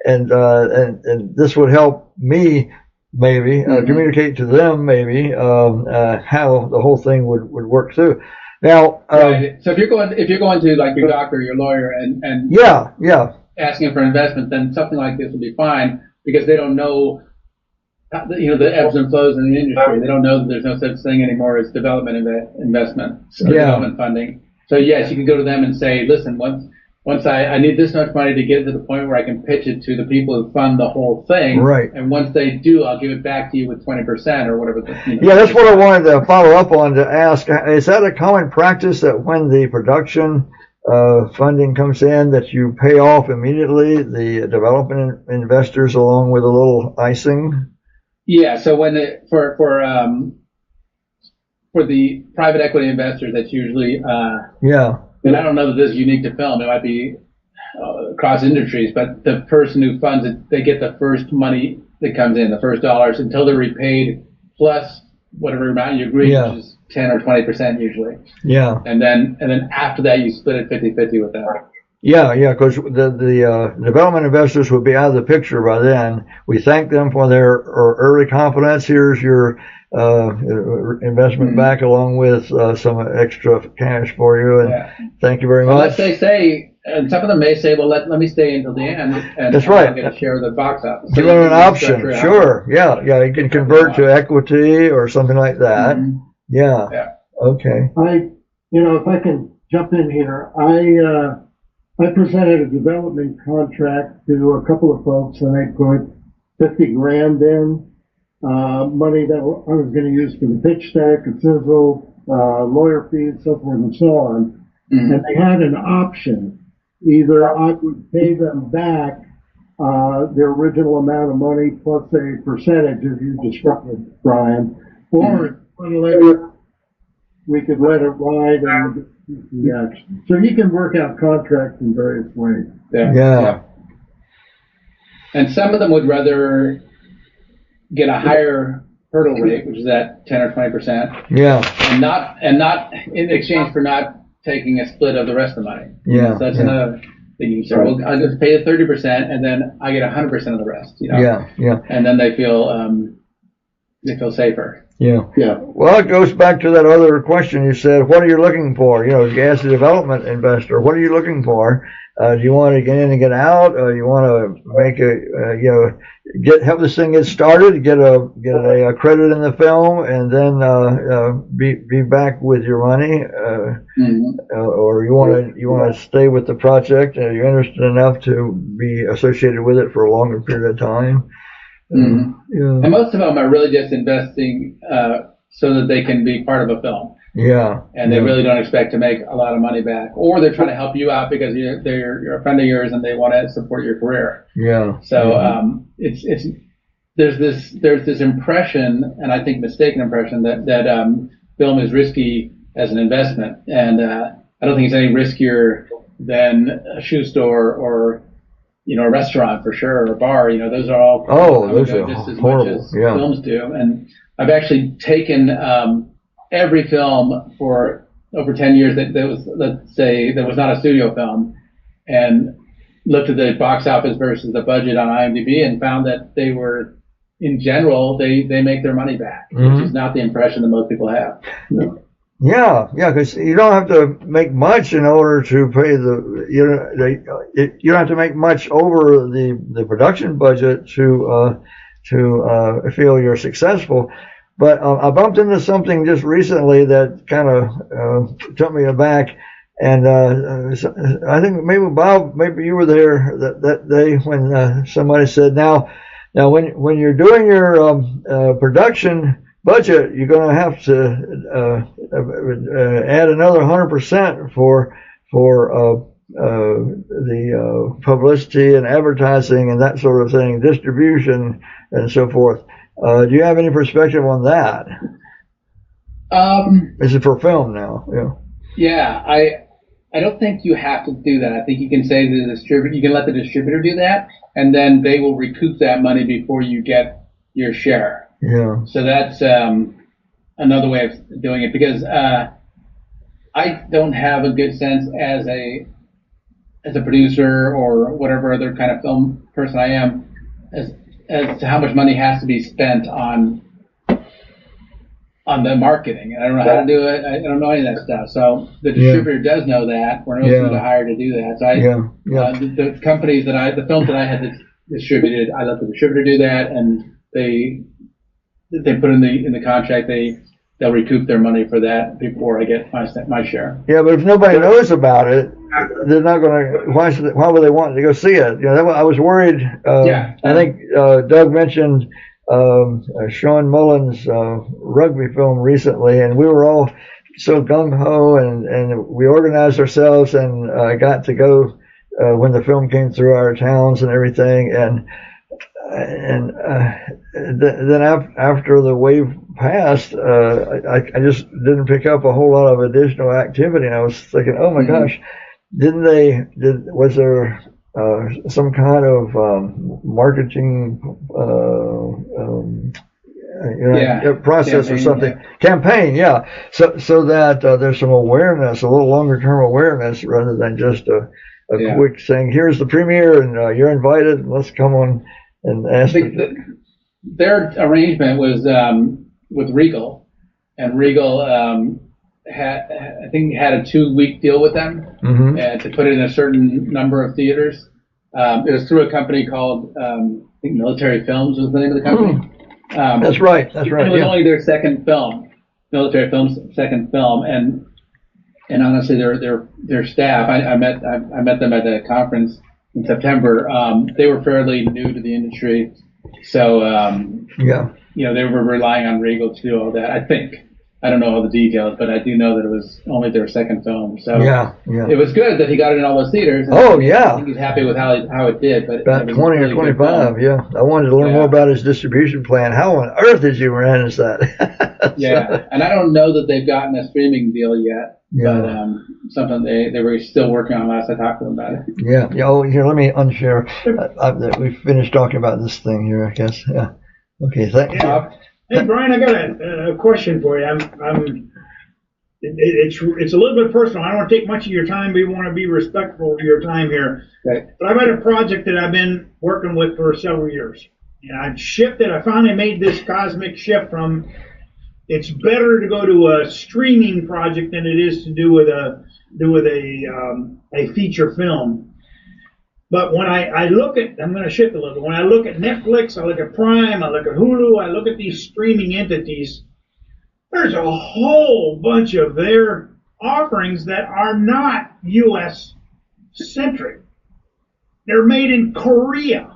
Speaker 1: And this would help me maybe communicate to them maybe how the whole thing would work through. Now,
Speaker 2: so if you're going to like your doctor, your lawyer, and asking for investment, then something like this would be fine because they don't know, the ebbs and flows in the industry. They don't know that there's no such thing anymore as development investment, development funding. So yes, you can go to them and say, listen, once I need this much money to get to the point where I can pitch it to the people who fund the whole thing.
Speaker 1: Right.
Speaker 2: And once they do, I'll give it back to you with 20% or whatever.
Speaker 1: Yeah, that's what I wanted to follow up on to ask. Is that a common practice that when the production funding comes in that you pay off immediately the development investors along with a little icing?
Speaker 2: Yeah. So when for the private equity investors, that's usually and I don't know that this is unique to film. It might be across industries, but the person who funds it, they get the first money that comes in, the first dollars, until they're repaid plus whatever amount you agree, which is 10 or 20% usually. Yeah. And then after that, you split it 50-50 with them.
Speaker 1: Yeah, because the development investors would be out of the picture by then. We thank them for their early confidence. Here's your investment back along with some extra cash for you, and thank you very much.
Speaker 2: Unless they say, and some of them may say, well, let me stay until the end, and
Speaker 1: that's right.
Speaker 2: I'll get a share of the box office.
Speaker 1: Give them an option, sure. Yeah, you can convert to equity or something like that. Yeah. Okay.
Speaker 4: If I can jump in here, I presented a development contract to a couple of folks, and I put $50,000 in. Money that I was going to use for the pitch deck, a sizzle, lawyer fees, so forth and so on. And they had an option. Either I would pay them back their original amount of money plus a percentage, as you described, Brian, or we could let it ride and the action. So you can work out contracts in various ways.
Speaker 1: Yeah.
Speaker 2: And some of them would rather get a higher hurdle rate, which is at 10 or 20%.
Speaker 1: Yeah.
Speaker 2: And not in exchange for not taking a split of the rest of the money.
Speaker 1: Yeah.
Speaker 2: So that's another thing you say. Well, I'll just pay the 30% and then I get 100% of the rest.
Speaker 1: Yeah.
Speaker 2: And then they feel safer.
Speaker 1: Yeah. Well, it goes back to that other question you said. What are you looking for? You ask the development investor, what are you looking for? Do you want to get in and get out? You want to make help this thing get started, get a credit in the film, and then be back with your money, or you want to stay with the project, and you're interested enough to be associated with it for a longer period of time.
Speaker 2: And most of them are really just investing so that they can be part of a film.
Speaker 1: Yeah.
Speaker 2: And they really don't expect to make a lot of money back, or they're trying to help you out because you're a friend of yours and they want to support your career.
Speaker 1: Yeah.
Speaker 2: So there's this impression, and I think mistaken impression that film is risky as an investment, and I don't think it's any riskier than a shoe store or a restaurant for sure, or a bar. Those are all
Speaker 1: those are
Speaker 2: just as
Speaker 1: horrible.
Speaker 2: much as films do. And I've actually taken every film for over 10 years that was, let's say, that was not a studio film, and looked at the box office versus the budget on IMDb and found that they were, in general, they make their money back, which is not the impression that most people have.
Speaker 1: Yeah, because you don't have to make much in order to pay you don't have to make much over the production budget to feel you're successable. But I bumped into something just recently that kind of took me aback, and I think maybe Bob, maybe you were there that day when somebody said, now when you're doing your production budget, you're going to have to add another 100% for the publicity and advertising and that sort of thing, distribution and so forth. Do you have any perspective on that? This is for film now.
Speaker 2: Yeah, I don't think you have to do that. I think you can say to the distributor, you can let the distributor do that, and then they will recoup that money before you get your share.
Speaker 1: Yeah.
Speaker 2: So that's another way of doing it, because I don't have a good sense as a producer or whatever other kind of film person I am as to how much money has to be spent on the marketing. I don't know how to do it. I don't know any of that stuff. So the distributor does know that, or knows who to hire to do that. So the companies the films that I had distributed, I let the distributor do that, and they put in the contract they'll recoup their money for that before I get my share.
Speaker 1: Yeah, but if nobody knows about it, they're not going to. Why would they want to go see it? You know, I was worried. I think Doug mentioned Sean Mullins' rugby film recently, and we were all so gung ho, and we organized ourselves and got to go when the film came through our towns and everything, and then after the wave passed, I just didn't pick up a whole lot of additional activity, and I was thinking, oh my gosh, was there some kind of marketing process campaign, or something? Campaign, yeah. So that there's some awareness, a little longer term awareness, rather than just a quick saying, here's the premiere and you're invited, and let's come on and ask.
Speaker 2: Their arrangement was with Regal, and Regal had a 2-week deal with them, to put it in a certain number of theaters. It was through a company called I think Military Films was the name of the company.
Speaker 1: That's right.
Speaker 2: And it was only their second film, Military Films' second film, and honestly, their staff. I met them at a conference in September. They were fairly new to the industry, so they were relying on Regal to do all that. I think. I don't know all the details, but I do know that it was only their second film. So it was good that he got it in all those theaters.
Speaker 1: I
Speaker 2: think he's happy with how it did. But
Speaker 1: about 20 or 25, I wanted to learn more about his distribution plan. How on earth did you manage that?
Speaker 2: And I don't know that they've gotten a streaming deal yet. But something they were still working on last I talked to them about it.
Speaker 1: Oh, here, let me unshare. We finished talking about this thing here, I guess. Yeah. Okay, thank you.
Speaker 5: Hey, Brian, I got a question for you. It's a little bit personal. I don't want to take much of your time, but we want to be respectful of your time here.
Speaker 2: Okay.
Speaker 5: But I've had a project that I've been working with for several years, and I've shifted. I finally made this cosmic shift from it's better to go to a streaming project than it is to do with a feature film. But when I look at, I'm going to shift a little. When I look at Netflix, I look at Prime, I look at Hulu, I look at these streaming entities, there's a whole bunch of their offerings that are not U.S. centric. They're made in Korea.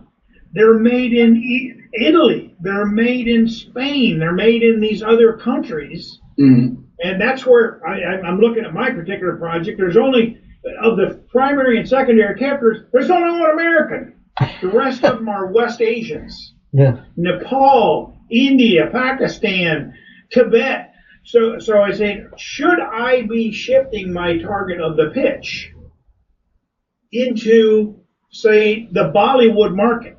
Speaker 5: They're made in Italy. They're made in Spain. They're made in these other countries.
Speaker 2: Mm-hmm.
Speaker 5: And that's where I'm looking at my particular project. There's only, of the primary and secondary characters, there's only one American. The rest of them are West Asians.
Speaker 1: Yeah.
Speaker 5: Nepal, India, Pakistan, Tibet. So I say, should I be shifting my target of the pitch into, say, the Bollywood market?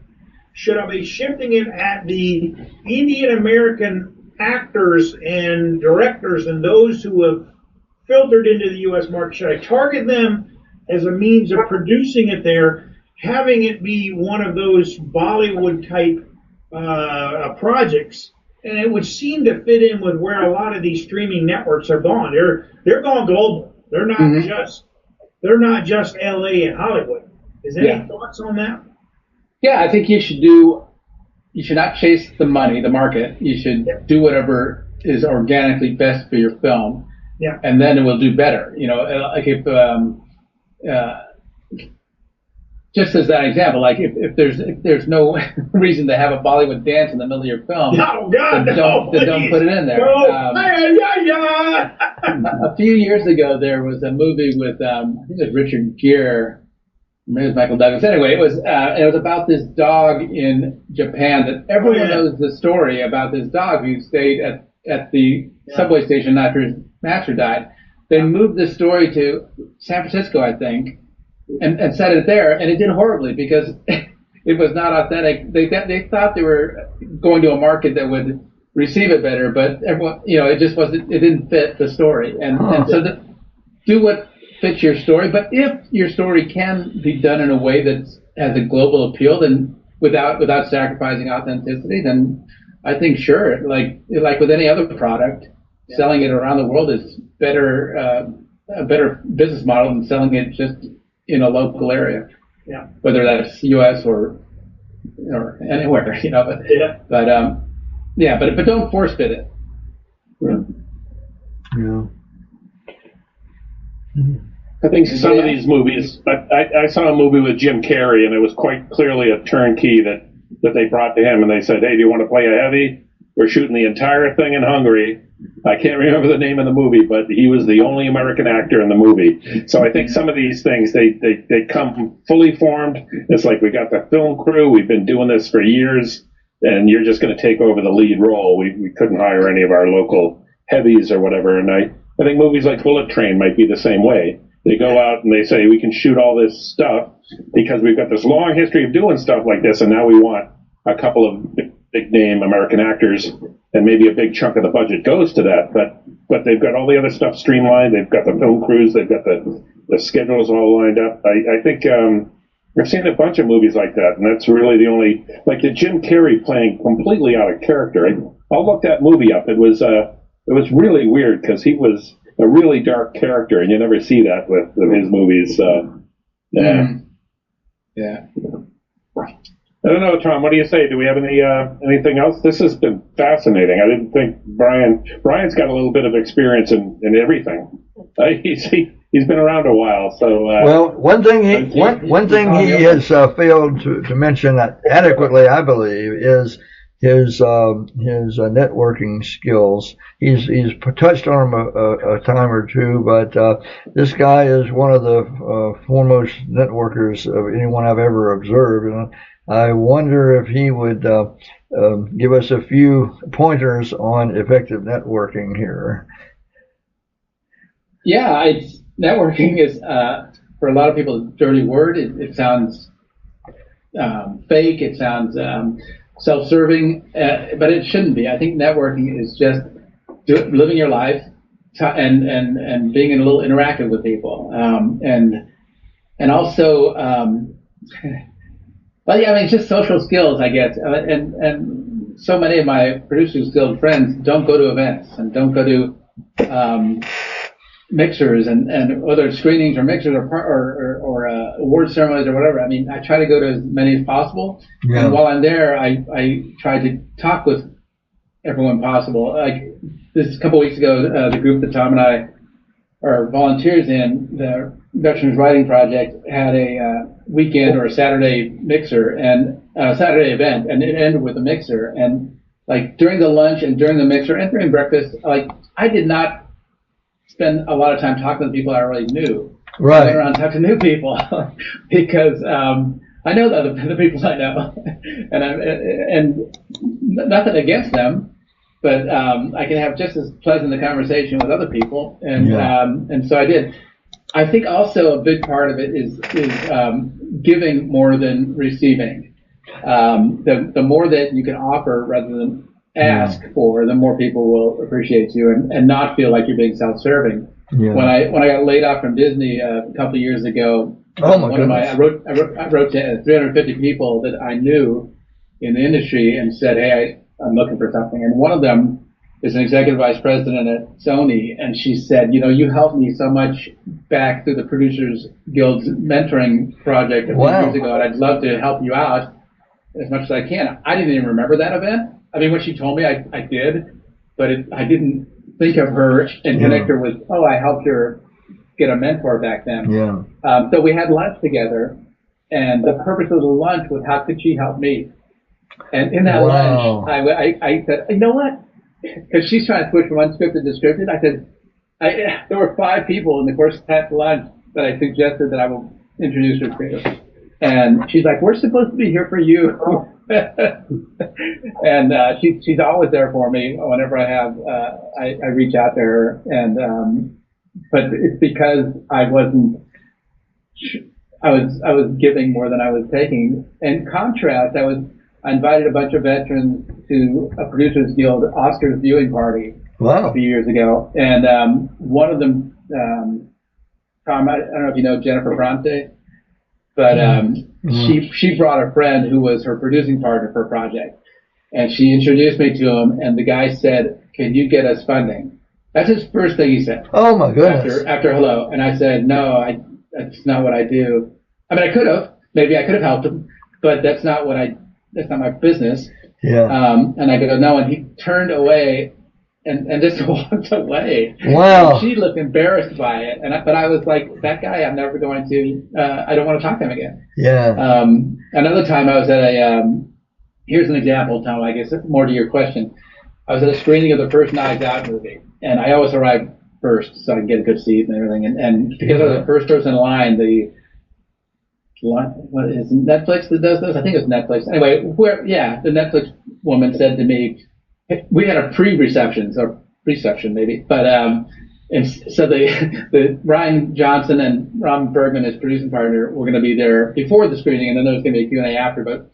Speaker 5: Should I be shifting it at the Indian American actors and directors and those who have filtered into the U.S. market? Should I target them as a means of producing it there, having it be one of those Bollywood type projects? And it would seem to fit in with where a lot of these streaming networks are gone. They're going global. They're not just L.A. and Hollywood. Is there any thoughts on that?
Speaker 2: Yeah, I think you should not chase the money, the market. You should do whatever is organically best for your film.
Speaker 5: Yeah.
Speaker 2: And then it will do better. You know, like if just as that example, like if there's no reason to have a Bollywood dance in the middle of your film,
Speaker 5: don't
Speaker 2: put it in there. A few years ago, there was a movie with I think it was Richard Gere. Maybe it was Michael Douglas. Anyway, it was about this dog in Japan that everyone knows the story about this dog who stayed at the subway station after his master died. they moved the story to San Francisco, I think, and set it there, and it did horribly because it was not authentic. They thought they were going to a market that would receive it better, but everyone, it just wasn't. It didn't fit the story, and so do what fits your story. But if your story can be done in a way that has a global appeal, then without sacrificing authenticity, then I think sure, like with any other product, selling it around the world is a better business model than selling it just in a local area.
Speaker 5: Yeah.
Speaker 2: Whether that's U.S. or anywhere, but don't force fit it.
Speaker 1: Yeah.
Speaker 3: I think some of these movies, I saw a movie with Jim Carrey, and it was quite clearly a turnkey that they brought to him, and they said, hey, do you want to play a heavy? We're shooting the entire thing in Hungary. I can't remember the name of the movie, but he was the only American actor in the movie. So I think some of these things, they come fully formed. It's like, we got the film crew, we've been doing this for years, and you're just going to take over the lead role. We couldn't hire any of our local heavies or whatever, and I think movies like Bullet Train might be the same way. They go out and they say, we can shoot all this stuff because we've got this long history of doing stuff like this, and now we want a couple of big name American actors, and maybe a big chunk of the budget goes to that, but they've got all the other stuff streamlined. They've got the film crews, they've got the schedules all lined up. I think I've seen a bunch of movies like that, and that's really the only, like the Jim Carrey playing completely out of character. I'll look that movie up. It was really weird because he was a really dark character, and you never see that with his movies.
Speaker 2: Yeah.
Speaker 3: I don't know, Tom, what do you say? Do we have anything else? This has been fascinating. I didn't think Brian's got a little bit of experience in everything. He's been around a while, so.
Speaker 1: Well, one thing he has failed to mention adequately, I believe, is his networking skills. He's touched on them a time or two, but this guy is one of the foremost networkers of anyone I've ever observed, and I wonder if he would give us a few pointers on effective networking here.
Speaker 2: Yeah, networking is for a lot of people a dirty word. It sounds fake. It sounds self-serving, but it shouldn't be. I think networking is just living your life and being a little interactive with people, and also. Well, yeah, I mean, it's just social skills, I guess, and so many of my producer skilled friends don't go to events and don't go to mixers and whether it's screenings or mixers or award ceremonies or whatever. I mean, I try to go to as many as possible, and while I'm there, I try to talk with everyone possible. Like this a couple weeks ago, the group that Tom and I are volunteers in, the Veterans Writing Project, had a weekend or a Saturday mixer and Saturday event, and it ended with a mixer. And like during the lunch and during the mixer and during breakfast, like I did not spend a lot of time talking to people I already knew.
Speaker 1: Right.
Speaker 2: I went around talking to new people because I know the people I know, and nothing against them. But I can have just as pleasant a conversation with other people, and so I did. I think also a big part of it is giving more than receiving. The more that you can offer rather than ask for, the more people will appreciate you and not feel like you're being self-serving.
Speaker 1: Yeah.
Speaker 2: When I got laid off from Disney a couple of years ago, I wrote to 350 people that I knew in the industry and said, hey, I'm looking for something. And one of them is an executive vice president at Sony, and she said, you helped me so much back through the Producers Guild's mentoring project a few years ago, and I'd love to help you out as much as I can. I didn't even remember that event. I mean, when she told me, I did, but I didn't think of her and connect her with, I helped her get a mentor back then.
Speaker 1: Yeah.
Speaker 2: So we had lunch together, and the purpose of the lunch was how could she help me? And in that lunch, I said, you know what? Because she's trying to switch from unscripted to scripted. I said, there were 5 people in the course of that lunch that I suggested that I will introduce her to. And she's like, we're supposed to be here for you. And she's always there for me whenever I have, I reach out to her. And but it's because I was giving more than I was taking. In contrast, I invited a bunch of veterans to a Producers Guild Oscars viewing party
Speaker 1: Wow.
Speaker 2: a few years ago, and one of them, Tom, I don't know if you know Jennifer Bronte, but she brought a friend who was her producing partner for a project, and she introduced me to him, and the guy said, "Can you get us funding?" That's his first thing he said.
Speaker 1: Oh my goodness.
Speaker 2: After hello, and I said, "No, that's not what I do. I mean, I could have, maybe I could have helped him, but that's not my business."
Speaker 1: Yeah.
Speaker 2: And I go, "No," and he turned away and just walked away.
Speaker 1: Wow.
Speaker 2: And she looked embarrassed by it, but I was like, that guy, I'm never going to. I don't want to talk to him again.
Speaker 1: Yeah.
Speaker 2: Another time I was at here's an example, Tom, I guess more to your question. I was at a screening of the first Knives Out movie, and I always arrive first so I can get a good seat and everything. And because I was the first person in line, what is it, Netflix that does this? I think it was Netflix. Anyway, the Netflix woman said to me, we had a pre-reception maybe, but and so the Ryan Johnson and Ron Bergman, his producing partner, were going to be there before the screening, and then there was going to be a Q&A after, but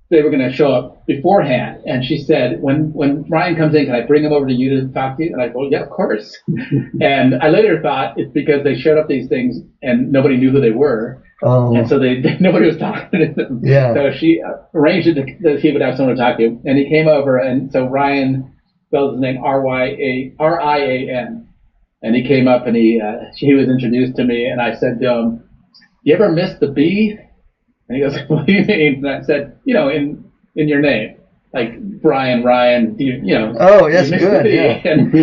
Speaker 2: they were going to show up beforehand. And she said, when Ryan comes in, can I bring him over to you to talk to you? And I thought, yeah, of course. And I later thought it's because they showed up these things and nobody knew who they were.
Speaker 1: Oh.
Speaker 2: And so nobody was talking to them.
Speaker 1: Yeah.
Speaker 2: So she arranged it that he would have someone to talk to. And he came over, and so Ryan spelled his name R-I-A-N. And he came up and he was introduced to me, and I said to him, "You ever miss the B?" And he goes, "What do you mean?" And I said, in your name, like Brian, Ryan,
Speaker 1: Oh, that's good. Yeah.
Speaker 2: And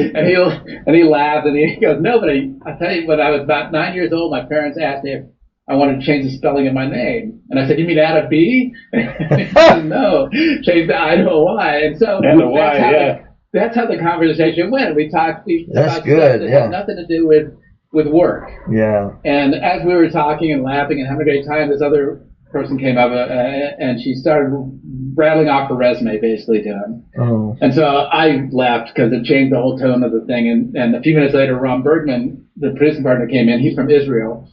Speaker 2: he laughed and he goes, "No, but I tell you, when I was about 9 years old, my parents asked me if I wanted to change the spelling of my name." And I said, "You mean add a B?" And he said, "No, change the I to a Y." And so that's how the conversation went. We talked
Speaker 1: That's
Speaker 2: about
Speaker 1: good.
Speaker 2: stuff that
Speaker 1: Yeah.
Speaker 2: had nothing to do with work.
Speaker 1: Yeah.
Speaker 2: And as we were talking and laughing and having a great time, this other person came up and she started rattling off her resume basically to him.
Speaker 1: Oh.
Speaker 2: And so I laughed because it changed the whole tone of the thing. And a few minutes later, Ron Bergman, the producing partner, came in. He's from Israel.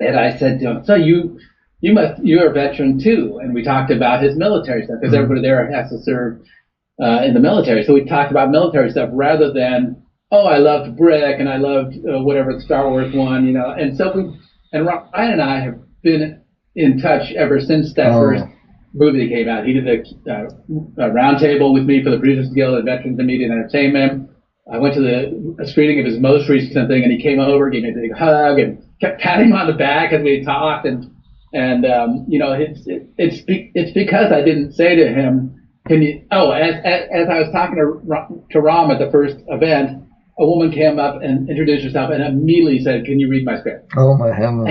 Speaker 2: And I said to him, "So you're a veteran too." And we talked about his military stuff because everybody there has to serve in the military. So we talked about military stuff rather than, "Oh, I loved Brick and I loved whatever the Star Wars one," And so Ryan and I have been in touch ever since that first movie that came out. He did a round table with me for the Producers Guild of Veterans and Media and Entertainment. I went to a screening of his most recent thing, and he came over, gave me a big hug, and kept patting him on the back as we talked. And it's because I didn't say to him, "Can you?" Oh, as I was talking to Ram at the first event, a woman came up and introduced herself and immediately said, "Can you read my script?"
Speaker 1: Oh my heavens.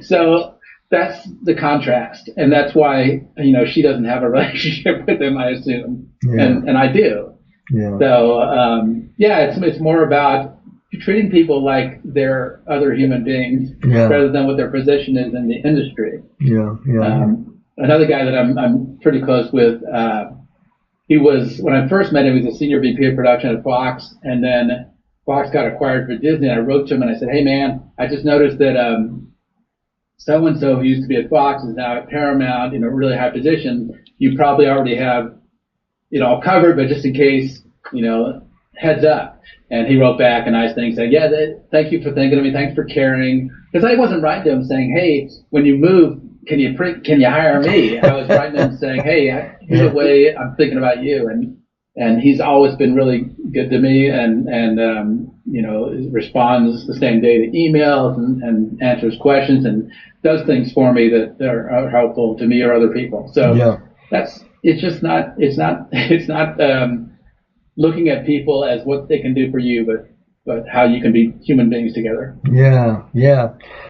Speaker 2: So that's the contrast, and that's why she doesn't have a relationship with him, I assume, and I do.
Speaker 1: Yeah.
Speaker 2: So it's more about treating people like they're other human beings rather than what their position is in the industry.
Speaker 1: Yeah. Yeah.
Speaker 2: Another guy that I'm pretty close with, when I first met him, he was a senior VP of production at Fox, and then Fox got acquired for Disney. And I wrote to him and I said, "Hey man, I just noticed that so-and-so who used to be at Fox is now at Paramount in a really high position. You probably already have it all covered, but just in case, heads up." And he wrote back a nice thing saying, "Yeah, thank you for thinking of me. Thanks for caring." Because I wasn't writing to him saying, "Hey, when you move, can you hire me?" I was writing to him saying, "Hey, here's a way I'm thinking about you." And he's always been really good to me and responds the same day to emails and answers questions and does things for me that are helpful to me or other people. So it's not looking at people as what they can do for you, but how you can be human beings together.
Speaker 1: Yeah. Yeah.